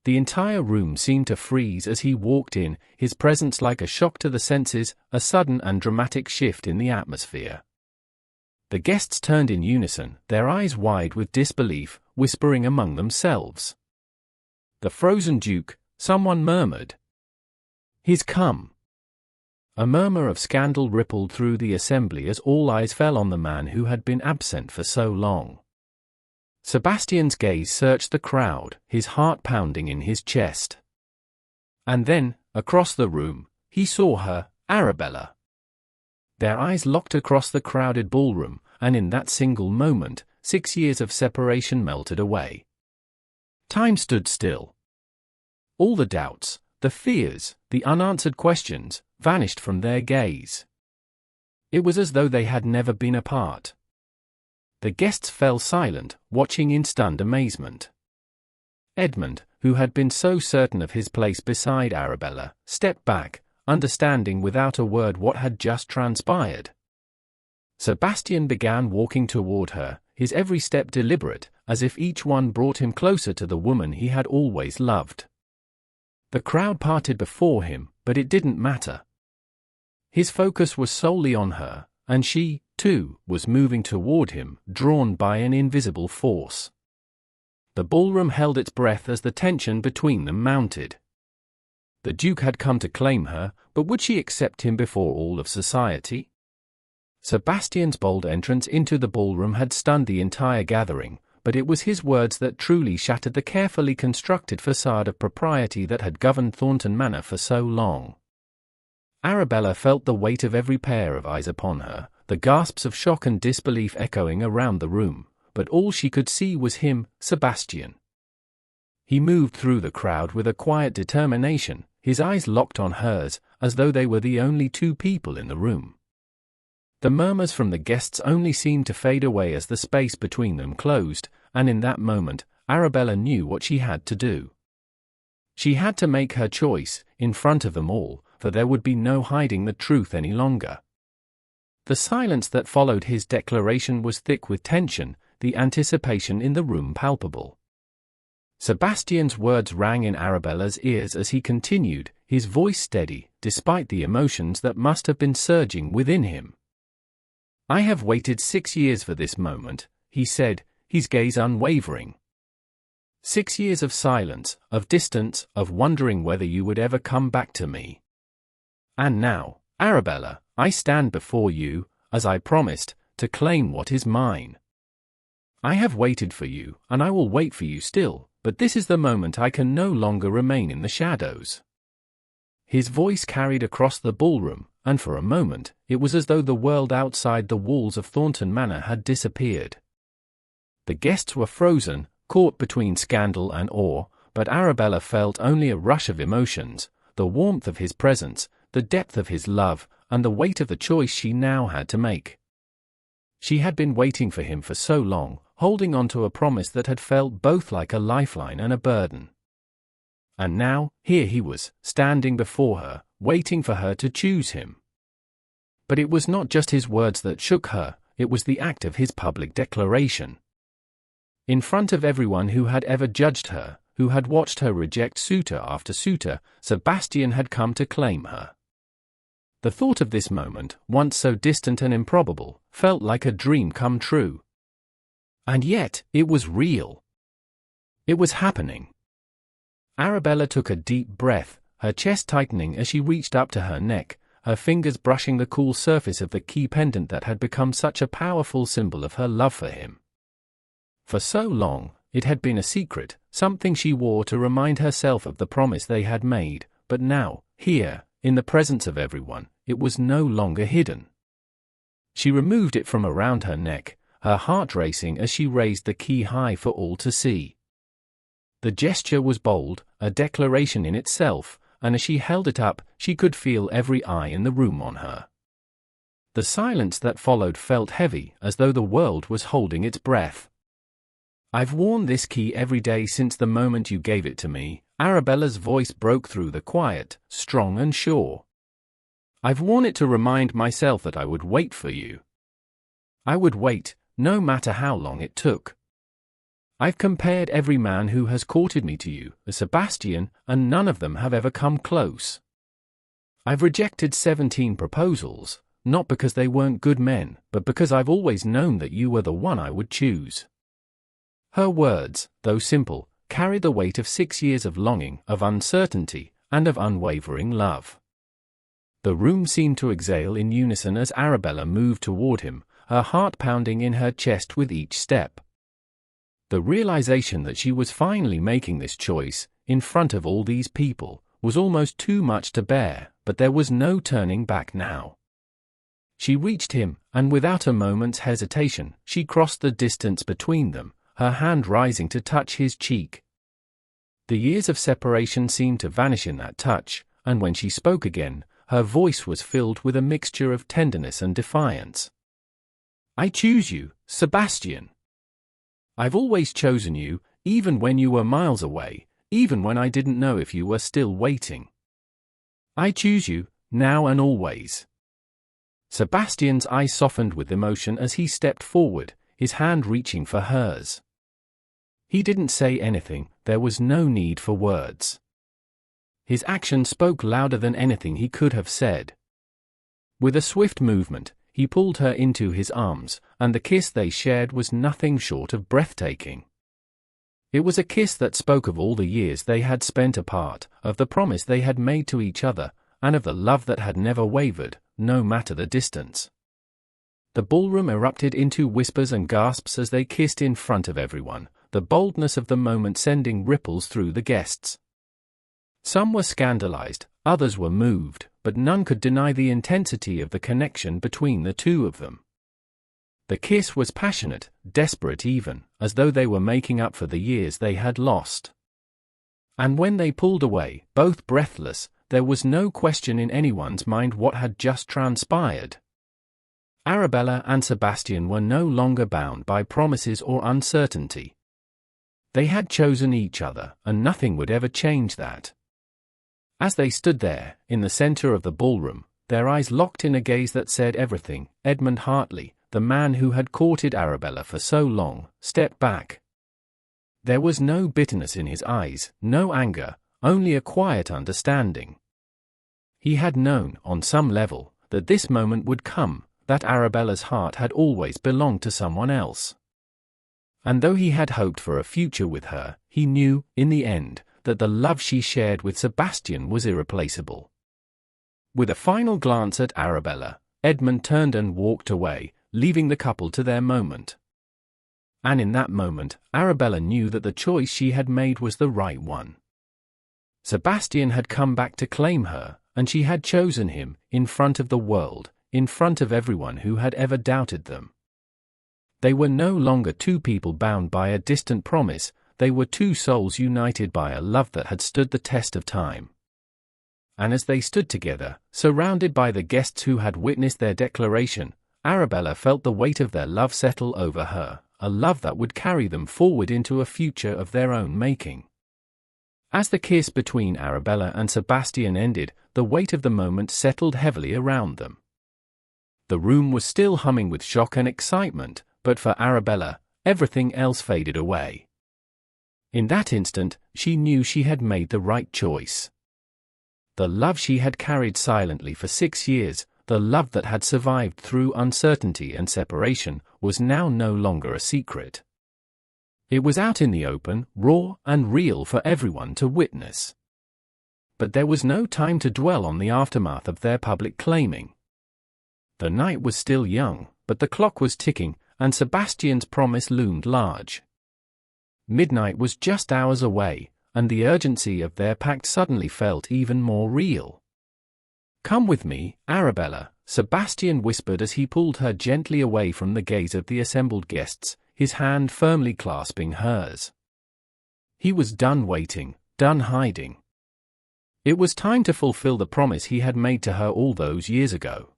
The entire room seemed to freeze as he walked in, his presence like a shock to the senses, a sudden and dramatic shift in the atmosphere. The guests turned in unison, their eyes wide with disbelief, whispering among themselves. "The frozen Duke," someone murmured. "He's come." A murmur of scandal rippled through the assembly as all eyes fell on the man who had been absent for so long. Sebastian's gaze searched the crowd, his heart pounding in his chest. And then, across the room, he saw her, Arabella. Their eyes locked across the crowded ballroom, and in that single moment, 6 years of separation melted away. Time stood still. All the doubts, the fears, the unanswered questions, vanished from their gaze. It was as though they had never been apart. The guests fell silent, watching in stunned amazement. Edmund, who had been so certain of his place beside Arabella, stepped back, understanding without a word what had just transpired. Sebastian began walking toward her, his every step deliberate, as if each one brought him closer to the woman he had always loved. The crowd parted before him, but it didn't matter. His focus was solely on her, and she, too, was moving toward him, drawn by an invisible force. The ballroom held its breath as the tension between them mounted. The Duke had come to claim her, but would she accept him before all of society? Sebastian's bold entrance into the ballroom had stunned the entire gathering, but it was his words that truly shattered the carefully constructed facade of propriety that had governed Thornton Manor for so long. Arabella felt the weight of every pair of eyes upon her, the gasps of shock and disbelief echoing around the room, but all she could see was him, Sebastian. He moved through the crowd with a quiet determination, his eyes locked on hers, as though they were the only two people in the room. The murmurs from the guests only seemed to fade away as the space between them closed, and in that moment, Arabella knew what she had to do. She had to make her choice, in front of them all, for there would be no hiding the truth any longer. The silence that followed his declaration was thick with tension, the anticipation in the room palpable. Sebastian's words rang in Arabella's ears as he continued, his voice steady, despite the emotions that must have been surging within him. "I have waited 6 years for this moment," he said, his gaze unwavering. 6 years of silence, of distance, of wondering whether you would ever come back to me. And now, Arabella, I stand before you, as I promised, to claim what is mine. I have waited for you, and I will wait for you still, but this is the moment I can no longer remain in the shadows. His voice carried across the ballroom, and for a moment, it was as though the world outside the walls of Thornton Manor had disappeared. The guests were frozen, caught between scandal and awe, but Arabella felt only a rush of emotions, the warmth of his presence, the depth of his love, and the weight of the choice she now had to make. She had been waiting for him for so long, holding on to a promise that had felt both like a lifeline and a burden. And now, here he was, standing before her, waiting for her to choose him. But it was not just his words that shook her, it was the act of his public declaration. In front of everyone who had ever judged her, who had watched her reject suitor after suitor, Sebastian had come to claim her. The thought of this moment, once so distant and improbable, felt like a dream come true. And yet, it was real. It was happening. Arabella took a deep breath, her chest tightening as she reached up to her neck, her fingers brushing the cool surface of the key pendant that had become such a powerful symbol of her love for him. For so long, it had been a secret, something she wore to remind herself of the promise they had made, but now, here, in the presence of everyone, it was no longer hidden. She removed it from around her neck, her heart racing as she raised the key high for all to see. The gesture was bold, a declaration in itself, and as she held it up, she could feel every eye in the room on her. The silence that followed felt heavy, as though the world was holding its breath. "I've worn this key every day since the moment you gave it to me," Arabella's voice broke through the quiet, strong and sure. "I've worn it to remind myself that I would wait for you. I would wait, no matter how long it took. I've compared every man who has courted me to you, Sebastian, and none of them have ever come close. I've rejected 17 proposals, not because they weren't good men, but because I've always known that you were the one I would choose." Her words, though simple, carried the weight of 6 years of longing, of uncertainty, and of unwavering love. The room seemed to exhale in unison as Arabella moved toward him, her heart pounding in her chest with each step. The realization that she was finally making this choice, in front of all these people, was almost too much to bear, but there was no turning back now. She reached him, and without a moment's hesitation, she crossed the distance between them, her hand rising to touch his cheek. The years of separation seemed to vanish in that touch, and when she spoke again, her voice was filled with a mixture of tenderness and defiance. "I choose you, Sebastian. I've always chosen you, even when you were miles away, even when I didn't know if you were still waiting. I choose you, now and always." Sebastian's eyes softened with emotion as he stepped forward, his hand reaching for hers. He didn't say anything, there was no need for words. His action spoke louder than anything he could have said. With a swift movement, he pulled her into his arms, and the kiss they shared was nothing short of breathtaking. It was a kiss that spoke of all the years they had spent apart, of the promise they had made to each other, and of the love that had never wavered, no matter the distance. The ballroom erupted into whispers and gasps as they kissed in front of everyone, the boldness of the moment sending ripples through the guests. Some were scandalized, others were moved, but none could deny the intensity of the connection between the two of them. The kiss was passionate, desperate even, as though they were making up for the years they had lost. And when they pulled away, both breathless, there was no question in anyone's mind what had just transpired. Arabella and Sebastian were no longer bound by promises or uncertainty. They had chosen each other, and nothing would ever change that. As they stood there, in the center of the ballroom, their eyes locked in a gaze that said everything, Edmund Hartley, the man who had courted Arabella for so long, stepped back. There was no bitterness in his eyes, no anger, only a quiet understanding. He had known, on some level, that this moment would come, that Arabella's heart had always belonged to someone else. And though he had hoped for a future with her, he knew, in the end, that the love she shared with Sebastian was irreplaceable. With a final glance at Arabella, Edmund turned and walked away, leaving the couple to their moment. And in that moment, Arabella knew that the choice she had made was the right one. Sebastian had come back to claim her, and she had chosen him, in front of the world, in front of everyone who had ever doubted them. They were no longer two people bound by a distant promise, they were two souls united by a love that had stood the test of time. And as they stood together, surrounded by the guests who had witnessed their declaration, Arabella felt the weight of their love settle over her, a love that would carry them forward into a future of their own making. As the kiss between Arabella and Sebastian ended, the weight of the moment settled heavily around them. The room was still humming with shock and excitement, but for Arabella, everything else faded away. In that instant, she knew she had made the right choice. The love she had carried silently for 6 years, the love that had survived through uncertainty and separation, was now no longer a secret. It was out in the open, raw and real for everyone to witness. But there was no time to dwell on the aftermath of their public claiming. The night was still young, but the clock was ticking, and Sebastian's promise loomed large. Midnight was just hours away, and the urgency of their pact suddenly felt even more real. "Come with me, Arabella," Sebastian whispered as he pulled her gently away from the gaze of the assembled guests, his hand firmly clasping hers. He was done waiting, done hiding. It was time to fulfill the promise he had made to her all those years ago.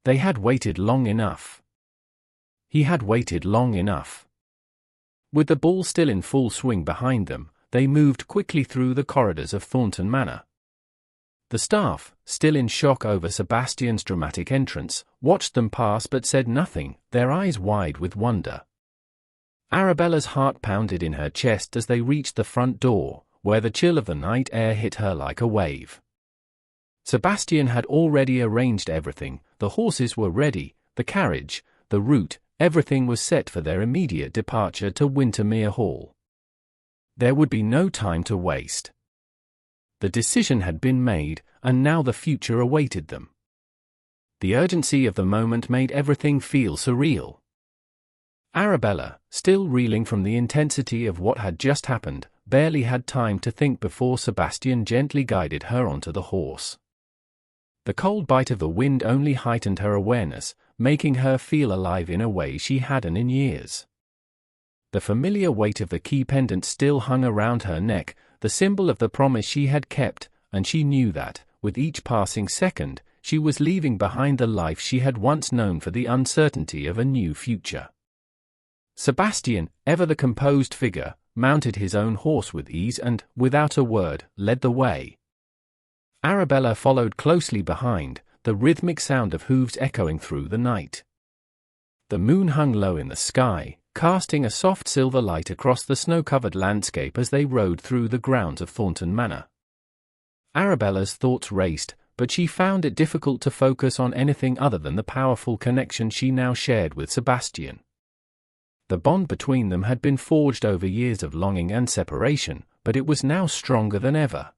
They had waited long enough. He had waited long enough. With the ball still in full swing behind them, they moved quickly through the corridors of Thornton Manor. The staff, still in shock over Sebastian's dramatic entrance, watched them pass but said nothing, their eyes wide with wonder. Arabella's heart pounded in her chest as they reached the front door, where the chill of the night air hit her like a wave. Sebastian had already arranged everything, the horses were ready, the carriage, the route, everything was set for their immediate departure to Wintermere Hall. There would be no time to waste. The decision had been made, and now the future awaited them. The urgency of the moment made everything feel surreal. Arabella, still reeling from the intensity of what had just happened, barely had time to think before Sebastian gently guided her onto the horse. The cold bite of the wind only heightened her awareness, making her feel alive in a way she hadn't in years. The familiar weight of the key pendant still hung around her neck, the symbol of the promise she had kept, and she knew that, with each passing second, she was leaving behind the life she had once known for the uncertainty of a new future. Sebastian, ever the composed figure, mounted his own horse with ease and, without a word, led the way. Arabella followed closely behind, the rhythmic sound of hooves echoing through the night. The moon hung low in the sky, casting a soft silver light across the snow-covered landscape as they rode through the grounds of Thornton Manor. Arabella's thoughts raced, but she found it difficult to focus on anything other than the powerful connection she now shared with Sebastian. The bond between them had been forged over years of longing and separation, but it was now stronger than ever.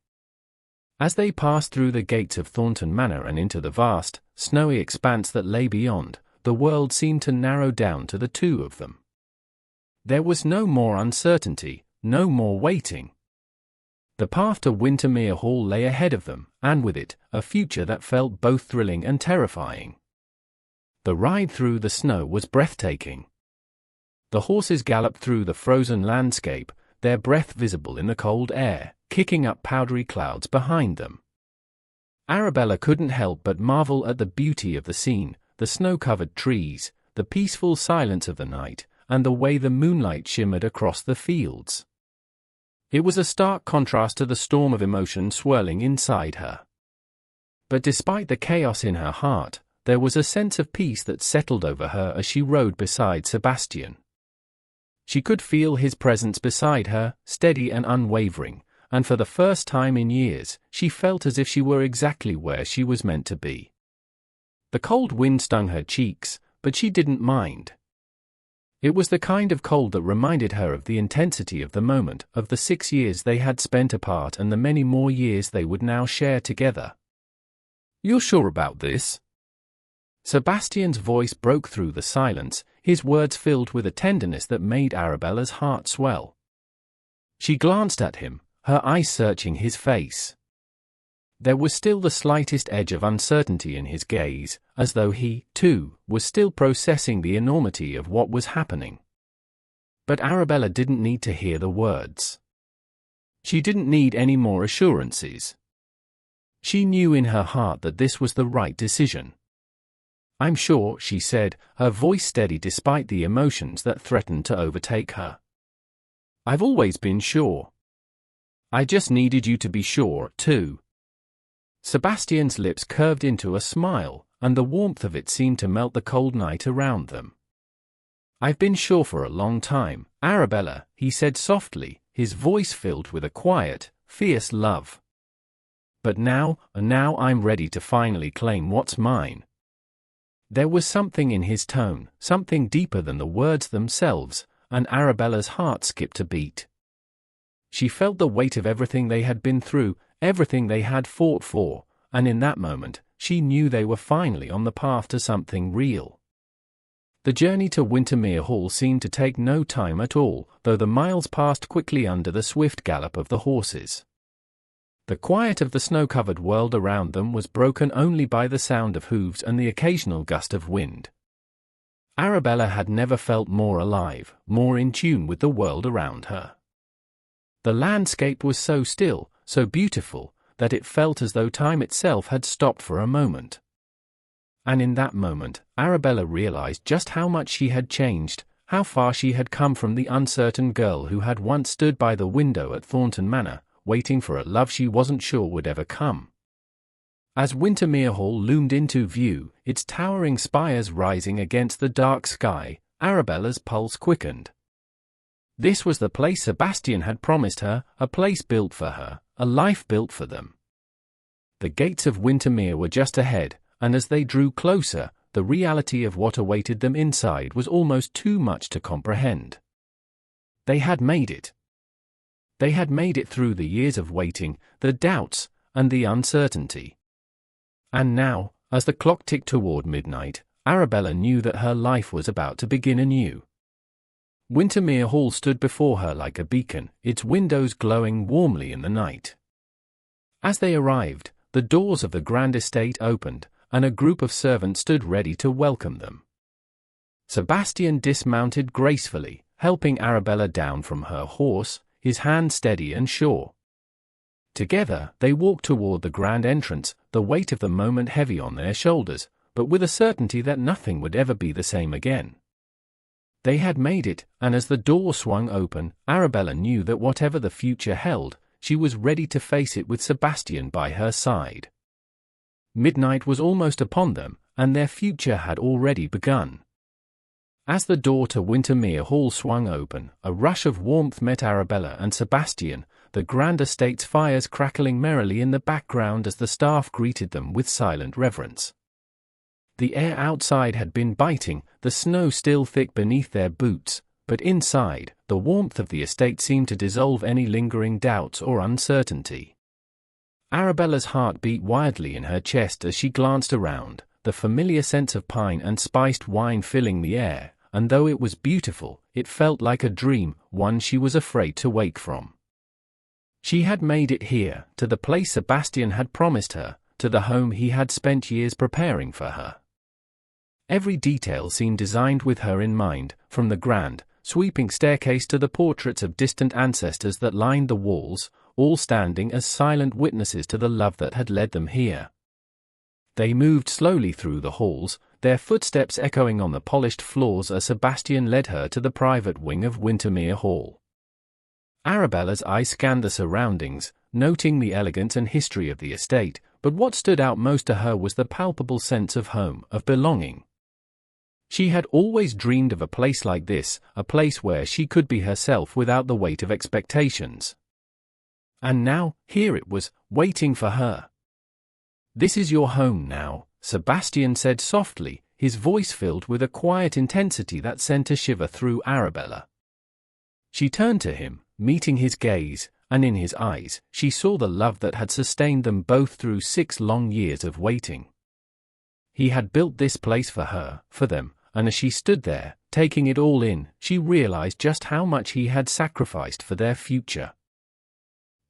As they passed through the gates of Thornton Manor and into the vast, snowy expanse that lay beyond, the world seemed to narrow down to the two of them. There was no more uncertainty, no more waiting. The path to Wintermere Hall lay ahead of them, and with it, a future that felt both thrilling and terrifying. The ride through the snow was breathtaking. The horses galloped through the frozen landscape, their breath visible in the cold air, kicking up powdery clouds behind them. Arabella couldn't help but marvel at the beauty of the scene, the snow-covered trees, the peaceful silence of the night, and the way the moonlight shimmered across the fields. It was a stark contrast to the storm of emotion swirling inside her. But despite the chaos in her heart, there was a sense of peace that settled over her as she rode beside Sebastian. She could feel his presence beside her, steady and unwavering, and for the first time in years, she felt as if she were exactly where she was meant to be. The cold wind stung her cheeks, but she didn't mind. It was the kind of cold that reminded her of the intensity of the moment, of the 6 years they had spent apart and the many more years they would now share together. "You're sure about this?" Sebastian's voice broke through the silence, his words filled with a tenderness that made Arabella's heart swell. She glanced at him, her eyes searching his face. There was still the slightest edge of uncertainty in his gaze, as though he, too, was still processing the enormity of what was happening. But Arabella didn't need to hear the words. She didn't need any more assurances. She knew in her heart that this was the right decision. "I'm sure," she said, her voice steady despite the emotions that threatened to overtake her. "I've always been sure. I just needed you to be sure, too." Sebastian's lips curved into a smile, and the warmth of it seemed to melt the cold night around them. "I've been sure for a long time, Arabella," he said softly, his voice filled with a quiet, fierce love. "But now I'm ready to finally claim what's mine." There was something in his tone, something deeper than the words themselves, and Arabella's heart skipped a beat. She felt the weight of everything they had been through, everything they had fought for, and in that moment, she knew they were finally on the path to something real. The journey to Wintermere Hall seemed to take no time at all, though the miles passed quickly under the swift gallop of the horses. The quiet of the snow-covered world around them was broken only by the sound of hooves and the occasional gust of wind. Arabella had never felt more alive, more in tune with the world around her. The landscape was so still, so beautiful, that it felt as though time itself had stopped for a moment. And in that moment, Arabella realized just how much she had changed, how far she had come from the uncertain girl who had once stood by the window at Thornton Manor, waiting for a love she wasn't sure would ever come. As Wintermere Hall loomed into view, its towering spires rising against the dark sky, Arabella's pulse quickened. This was the place Sebastian had promised her, a place built for her, a life built for them. The gates of Wintermere were just ahead, and as they drew closer, the reality of what awaited them inside was almost too much to comprehend. They had made it. They had made it through the years of waiting, the doubts, and the uncertainty. And now, as the clock ticked toward midnight, Arabella knew that her life was about to begin anew. Wintermere Hall stood before her like a beacon, its windows glowing warmly in the night. As they arrived, the doors of the grand estate opened, and a group of servants stood ready to welcome them. Sebastian dismounted gracefully, helping Arabella down from her horse, his hand steady and sure. Together, they walked toward the grand entrance, the weight of the moment heavy on their shoulders, but with a certainty that nothing would ever be the same again. They had made it, and as the door swung open, Arabella knew that whatever the future held, she was ready to face it with Sebastian by her side. Midnight was almost upon them, and their future had already begun. As the door to Wintermere Hall swung open, a rush of warmth met Arabella and Sebastian, the grand estate's fires crackling merrily in the background as the staff greeted them with silent reverence. The air outside had been biting, the snow still thick beneath their boots, but inside, the warmth of the estate seemed to dissolve any lingering doubts or uncertainty. Arabella's heart beat wildly in her chest as she glanced around, the familiar scent of pine and spiced wine filling the air, and though it was beautiful, it felt like a dream, one she was afraid to wake from. She had made it here, to the place Sebastian had promised her, to the home he had spent years preparing for her. Every detail seemed designed with her in mind, from the grand, sweeping staircase to the portraits of distant ancestors that lined the walls, all standing as silent witnesses to the love that had led them here. They moved slowly through the halls, their footsteps echoing on the polished floors as Sebastian led her to the private wing of Wintermere Hall. Arabella's eyes scanned the surroundings, noting the elegance and history of the estate, but what stood out most to her was the palpable sense of home, of belonging. She had always dreamed of a place like this, a place where she could be herself without the weight of expectations. And now, here it was, waiting for her. "This is your home now," Sebastian said softly, his voice filled with a quiet intensity that sent a shiver through Arabella. She turned to him, meeting his gaze, and in his eyes, she saw the love that had sustained them both through 6 long years of waiting. He had built this place for her, for them, and as she stood there, taking it all in, she realized just how much he had sacrificed for their future.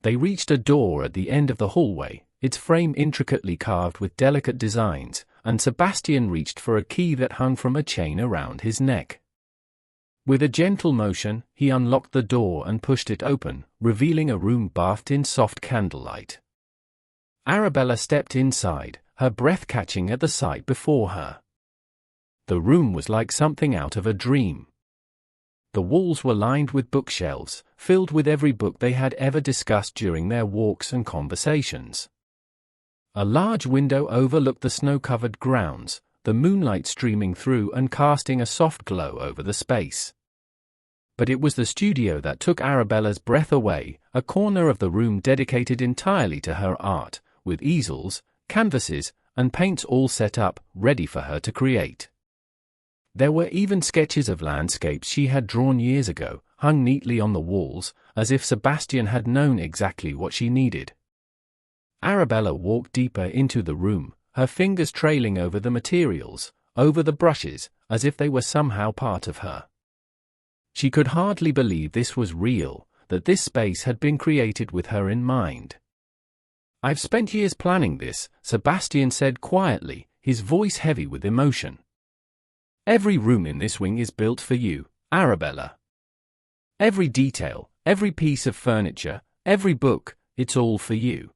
They reached a door at the end of the hallway, its frame intricately carved with delicate designs, and Sebastian reached for a key that hung from a chain around his neck. With a gentle motion, he unlocked the door and pushed it open, revealing a room bathed in soft candlelight. Arabella stepped inside, her breath catching at the sight before her. The room was like something out of a dream. The walls were lined with bookshelves, filled with every book they had ever discussed during their walks and conversations. A large window overlooked the snow-covered grounds, the moonlight streaming through and casting a soft glow over the space. But it was the studio that took Arabella's breath away, a corner of the room dedicated entirely to her art, with easels, canvases, and paints all set up, ready for her to create. There were even sketches of landscapes she had drawn years ago, hung neatly on the walls, as if Sebastian had known exactly what she needed. Arabella walked deeper into the room, her fingers trailing over the materials, over the brushes, as if they were somehow part of her. She could hardly believe this was real, that this space had been created with her in mind. "I've spent years planning this," Sebastian said quietly, his voice heavy with emotion. "Every room in this wing is built for you, Arabella. Every detail, every piece of furniture, every book, it's all for you.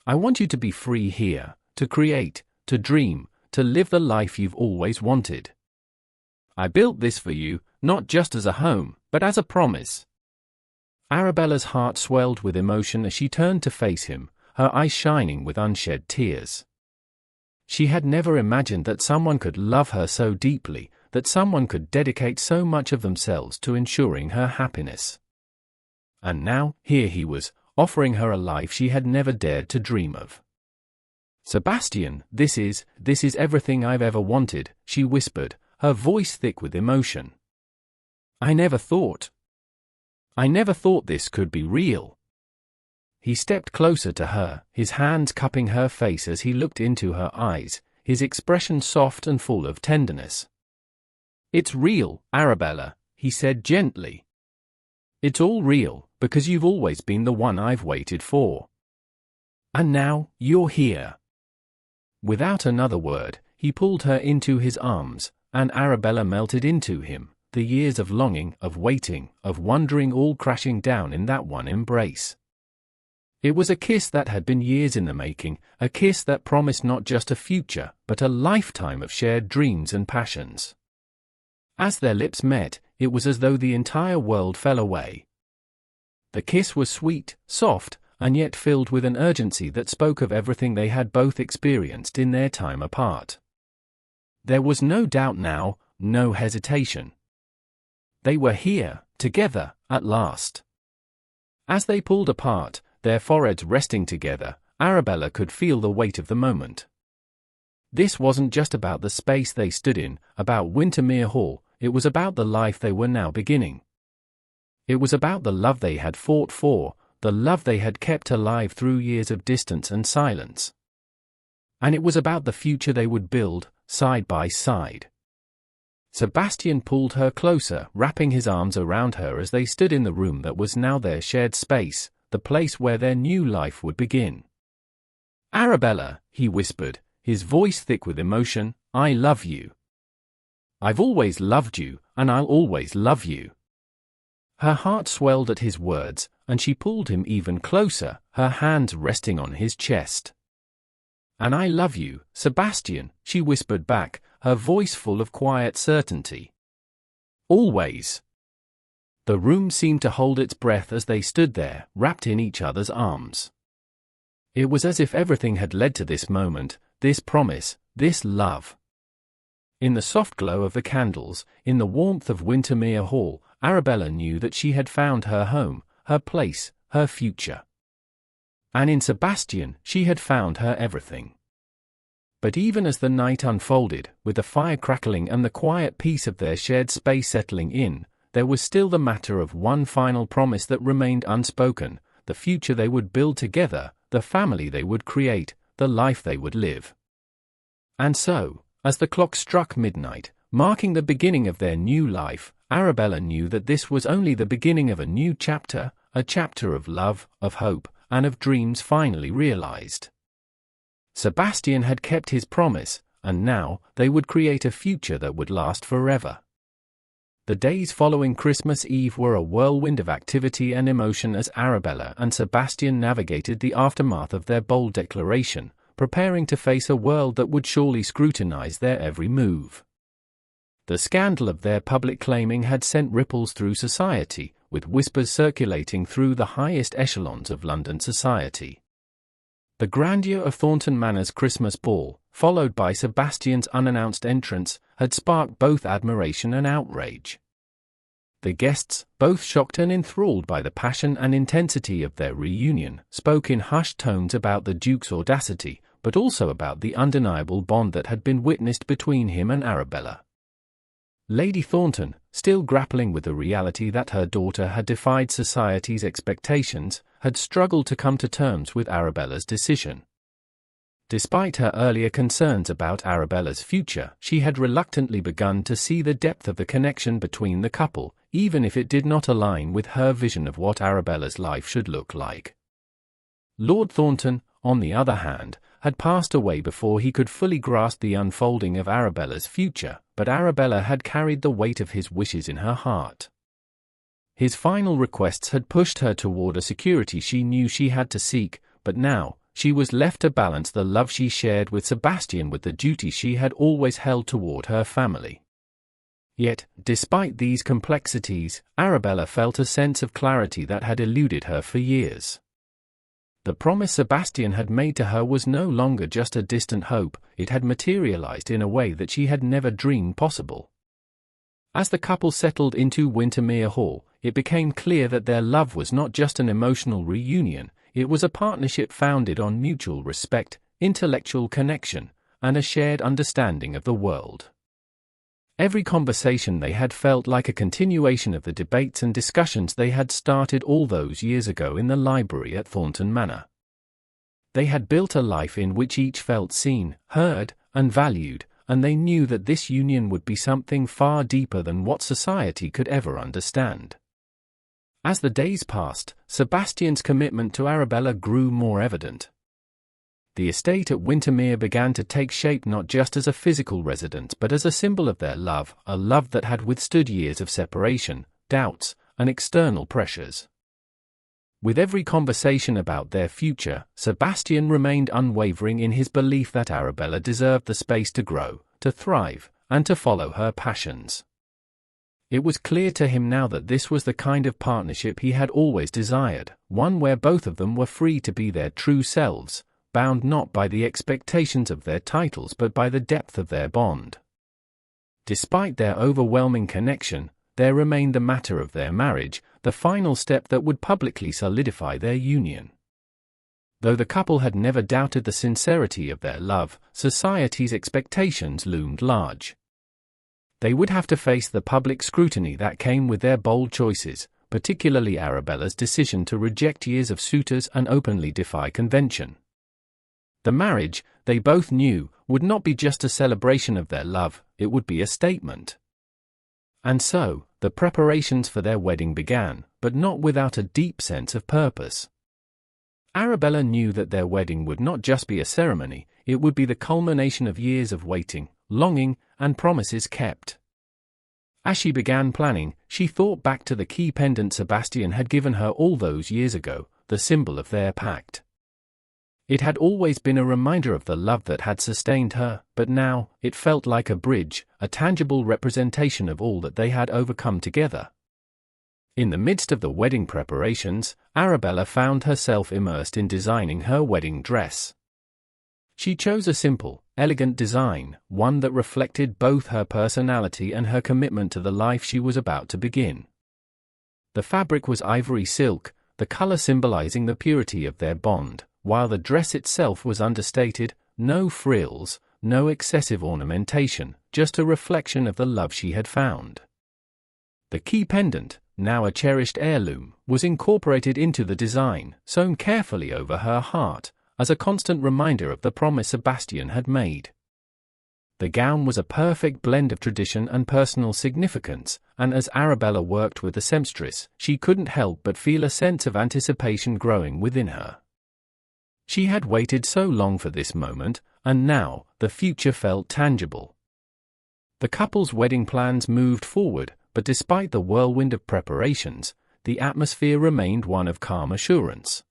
I want you to be free here, to create, to dream, to live the life you've always wanted. I built this for you, not just as a home, but as a promise." Arabella's heart swelled with emotion as she turned to face him, her eyes shining with unshed tears. She had never imagined that someone could love her so deeply, that someone could dedicate so much of themselves to ensuring her happiness. And now, here he was, offering her a life she had never dared to dream of. "Sebastian, this is everything I've ever wanted," she whispered, her voice thick with emotion. I never thought this could be real." He stepped closer to her, his hands cupping her face as he looked into her eyes, his expression soft and full of tenderness. "It's real, Arabella," he said gently. "It's all real, because you've always been the one I've waited for. And now, you're here." Without another word, he pulled her into his arms, and Arabella melted into him, the years of longing, of waiting, of wondering all crashing down in that one embrace. It was a kiss that had been years in the making, a kiss that promised not just a future, but a lifetime of shared dreams and passions. As their lips met, it was as though the entire world fell away. The kiss was sweet, soft, and yet filled with an urgency that spoke of everything they had both experienced in their time apart. There was no doubt now, no hesitation. They were here, together, at last. As they pulled apart, their foreheads resting together, Arabella could feel the weight of the moment. This wasn't just about the space they stood in, about Wintermere Hall, it was about the life they were now beginning. It was about the love they had fought for, the love they had kept alive through years of distance and silence. And it was about the future they would build, side by side. Sebastian pulled her closer, wrapping his arms around her as they stood in the room that was now their shared space, the place where their new life would begin. "Arabella," he whispered, his voice thick with emotion, "I love you. I've always loved you, and I'll always love you." Her heart swelled at his words, and she pulled him even closer, her hands resting on his chest. "And I love you, Sebastian," she whispered back, her voice full of quiet certainty. "Always." The room seemed to hold its breath as they stood there, wrapped in each other's arms. It was as if everything had led to this moment, this promise, this love. In the soft glow of the candles, in the warmth of Wintermere Hall, Arabella knew that she had found her home, her place, her future. And in Sebastian, she had found her everything. But even as the night unfolded, with the fire crackling and the quiet peace of their shared space settling in, there was still the matter of one final promise that remained unspoken, the future they would build together, the family they would create, the life they would live. And so, as the clock struck midnight, marking the beginning of their new life, Arabella knew that this was only the beginning of a new chapter, a chapter of love, of hope, and of dreams finally realized. Sebastian had kept his promise, and now they would create a future that would last forever. The days following Christmas Eve were a whirlwind of activity and emotion as Arabella and Sebastian navigated the aftermath of their bold declaration, preparing to face a world that would surely scrutinize their every move. The scandal of their public claiming had sent ripples through society, with whispers circulating through the highest echelons of London society. The grandeur of Thornton Manor's Christmas ball, followed by Sebastian's unannounced entrance, had sparked both admiration and outrage. The guests, both shocked and enthralled by the passion and intensity of their reunion, spoke in hushed tones about the Duke's audacity, but also about the undeniable bond that had been witnessed between him and Arabella. Lady Thornton, still grappling with the reality that her daughter had defied society's expectations, had struggled to come to terms with Arabella's decision. Despite her earlier concerns about Arabella's future, she had reluctantly begun to see the depth of the connection between the couple, even if it did not align with her vision of what Arabella's life should look like. Lord Thornton, on the other hand, had passed away before he could fully grasp the unfolding of Arabella's future, but Arabella had carried the weight of his wishes in her heart. His final requests had pushed her toward a security she knew she had to seek, but now, she was left to balance the love she shared with Sebastian with the duty she had always held toward her family. Yet, despite these complexities, Arabella felt a sense of clarity that had eluded her for years. The promise Sebastian had made to her was no longer just a distant hope, it had materialized in a way that she had never dreamed possible. As the couple settled into Wintermere Hall, it became clear that their love was not just an emotional reunion, it was a partnership founded on mutual respect, intellectual connection, and a shared understanding of the world. Every conversation they had felt like a continuation of the debates and discussions they had started all those years ago in the library at Thornton Manor. They had built a life in which each felt seen, heard, and valued, and they knew that this union would be something far deeper than what society could ever understand. As the days passed, Sebastian's commitment to Arabella grew more evident. The estate at Wintermere began to take shape not just as a physical residence but as a symbol of their love, a love that had withstood years of separation, doubts, and external pressures. With every conversation about their future, Sebastian remained unwavering in his belief that Arabella deserved the space to grow, to thrive, and to follow her passions. It was clear to him now that this was the kind of partnership he had always desired, one where both of them were free to be their true selves, bound not by the expectations of their titles but by the depth of their bond. Despite their overwhelming connection, there remained the matter of their marriage, the final step that would publicly solidify their union. Though the couple had never doubted the sincerity of their love, society's expectations loomed large. They would have to face the public scrutiny that came with their bold choices, particularly Arabella's decision to reject years of suitors and openly defy convention. The marriage, they both knew, would not be just a celebration of their love, it would be a statement. And so, the preparations for their wedding began, but not without a deep sense of purpose. Arabella knew that their wedding would not just be a ceremony, it would be the culmination of years of waiting, longing, and promises kept. As she began planning, she thought back to the key pendant Sebastian had given her all those years ago, the symbol of their pact. It had always been a reminder of the love that had sustained her, but now, it felt like a bridge, a tangible representation of all that they had overcome together. In the midst of the wedding preparations, Arabella found herself immersed in designing her wedding dress. She chose a simple, elegant design, one that reflected both her personality and her commitment to the life she was about to begin. The fabric was ivory silk, the color symbolizing the purity of their bond, while the dress itself was understated, no frills, no excessive ornamentation, just a reflection of the love she had found. The key pendant, now a cherished heirloom, was incorporated into the design, sewn carefully over her heart, as a constant reminder of the promise Sebastian had made. The gown was a perfect blend of tradition and personal significance, and as Arabella worked with the seamstress, she couldn't help but feel a sense of anticipation growing within her. She had waited so long for this moment, and now, the future felt tangible. The couple's wedding plans moved forward, but despite the whirlwind of preparations, the atmosphere remained one of calm assurance.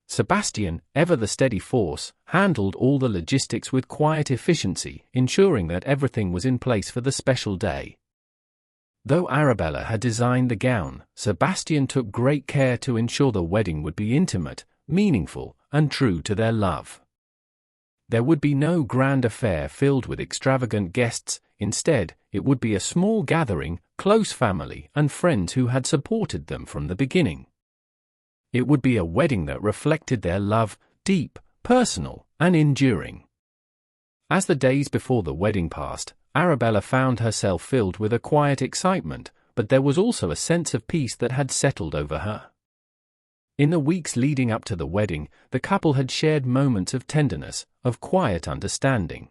Sebastian, ever the steady force, handled all the logistics with quiet efficiency, ensuring that everything was in place for the special day. Though Arabella had designed the gown, Sebastian took great care to ensure the wedding would be intimate, meaningful, and true to their love. There would be no grand affair filled with extravagant guests, instead, it would be a small gathering, close family and friends who had supported them from the beginning. It would be a wedding that reflected their love, deep, personal, and enduring. As the days before the wedding passed, Arabella found herself filled with a quiet excitement, but there was also a sense of peace that had settled over her. In the weeks leading up to the wedding, the couple had shared moments of tenderness, of quiet understanding.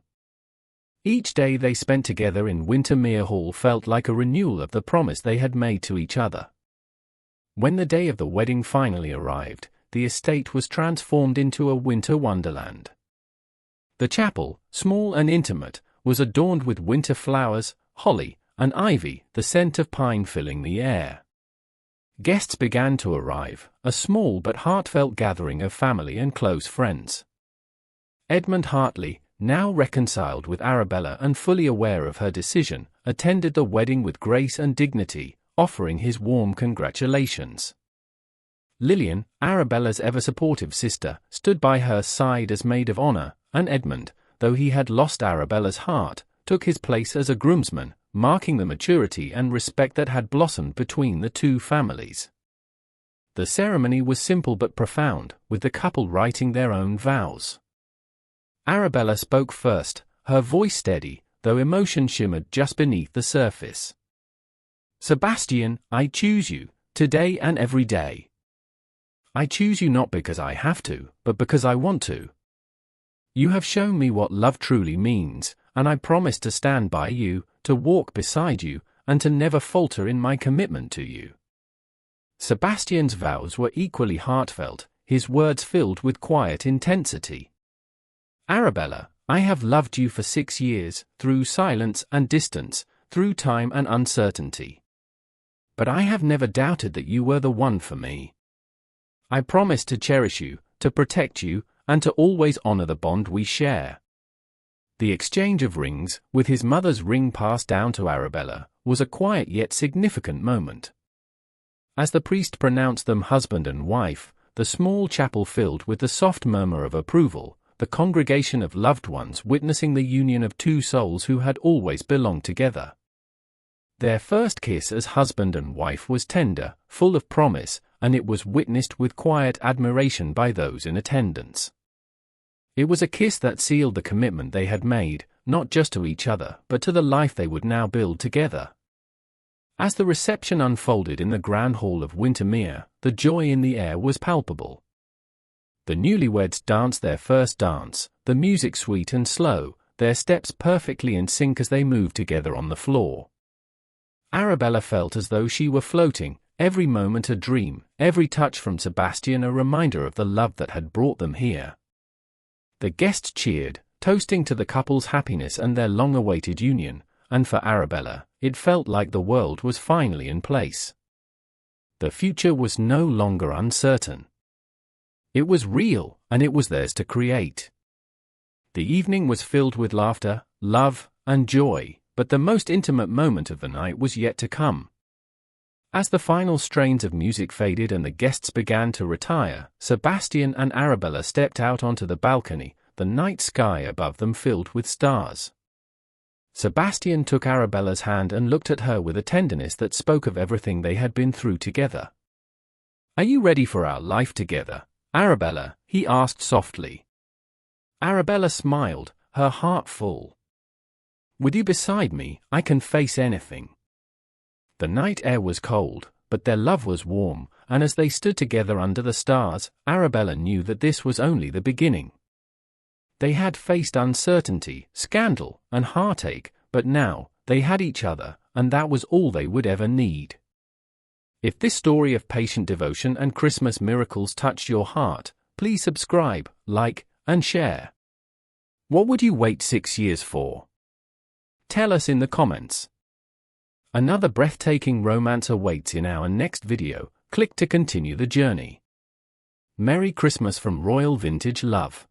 Each day they spent together in Wintermere Hall felt like a renewal of the promise they had made to each other. When the day of the wedding finally arrived, the estate was transformed into a winter wonderland. The chapel, small and intimate, was adorned with winter flowers, holly, and ivy, the scent of pine filling the air. Guests began to arrive, a small but heartfelt gathering of family and close friends. Edmund Hartley, now reconciled with Arabella and fully aware of her decision, attended the wedding with grace and dignity, offering his warm congratulations. Lillian, Arabella's ever-supportive sister, stood by her side as maid of honor, and Edmund, though he had lost Arabella's heart, took his place as a groomsman, marking the maturity and respect that had blossomed between the two families. The ceremony was simple but profound, with the couple writing their own vows. Arabella spoke first, her voice steady, though emotion shimmered just beneath the surface. "Sebastian, I choose you, today and every day. I choose you not because I have to, but because I want to. You have shown me what love truly means, and I promise to stand by you, to walk beside you, and to never falter in my commitment to you." Sebastian's vows were equally heartfelt, his words filled with quiet intensity. "Arabella, I have loved you for 6 years, through silence and distance, through time and uncertainty. But I have never doubted that you were the one for me. I promise to cherish you, to protect you, and to always honor the bond we share." The exchange of rings, with his mother's ring passed down to Arabella, was a quiet yet significant moment. As the priest pronounced them husband and wife, the small chapel filled with the soft murmur of approval, the congregation of loved ones witnessing the union of two souls who had always belonged together. Their first kiss as husband and wife was tender, full of promise, and it was witnessed with quiet admiration by those in attendance. It was a kiss that sealed the commitment they had made, not just to each other, but to the life they would now build together. As the reception unfolded in the grand hall of Wintermere, the joy in the air was palpable. The newlyweds danced their first dance, the music sweet and slow, their steps perfectly in sync as they moved together on the floor. Arabella felt as though she were floating, every moment a dream, every touch from Sebastian a reminder of the love that had brought them here. The guests cheered, toasting to the couple's happiness and their long-awaited union, and for Arabella, it felt like the world was finally in place. The future was no longer uncertain. It was real, and it was theirs to create. The evening was filled with laughter, love, and joy, but the most intimate moment of the night was yet to come. As the final strains of music faded and the guests began to retire, Sebastian and Arabella stepped out onto the balcony, the night sky above them filled with stars. Sebastian took Arabella's hand and looked at her with a tenderness that spoke of everything they had been through together. "Are you ready for our life together, Arabella?" he asked softly. Arabella smiled, her heart full. "With you beside me, I can face anything." The night air was cold, but their love was warm, and as they stood together under the stars, Arabella knew that this was only the beginning. They had faced uncertainty, scandal, and heartache, but now, they had each other, and that was all they would ever need. If this story of patient devotion and Christmas miracles touched your heart, please subscribe, like, and share. What would you wait 6 years for? Tell us in the comments. Another breathtaking romance awaits in our next video. Click to continue the journey. Merry Christmas from Royal Vintage Love.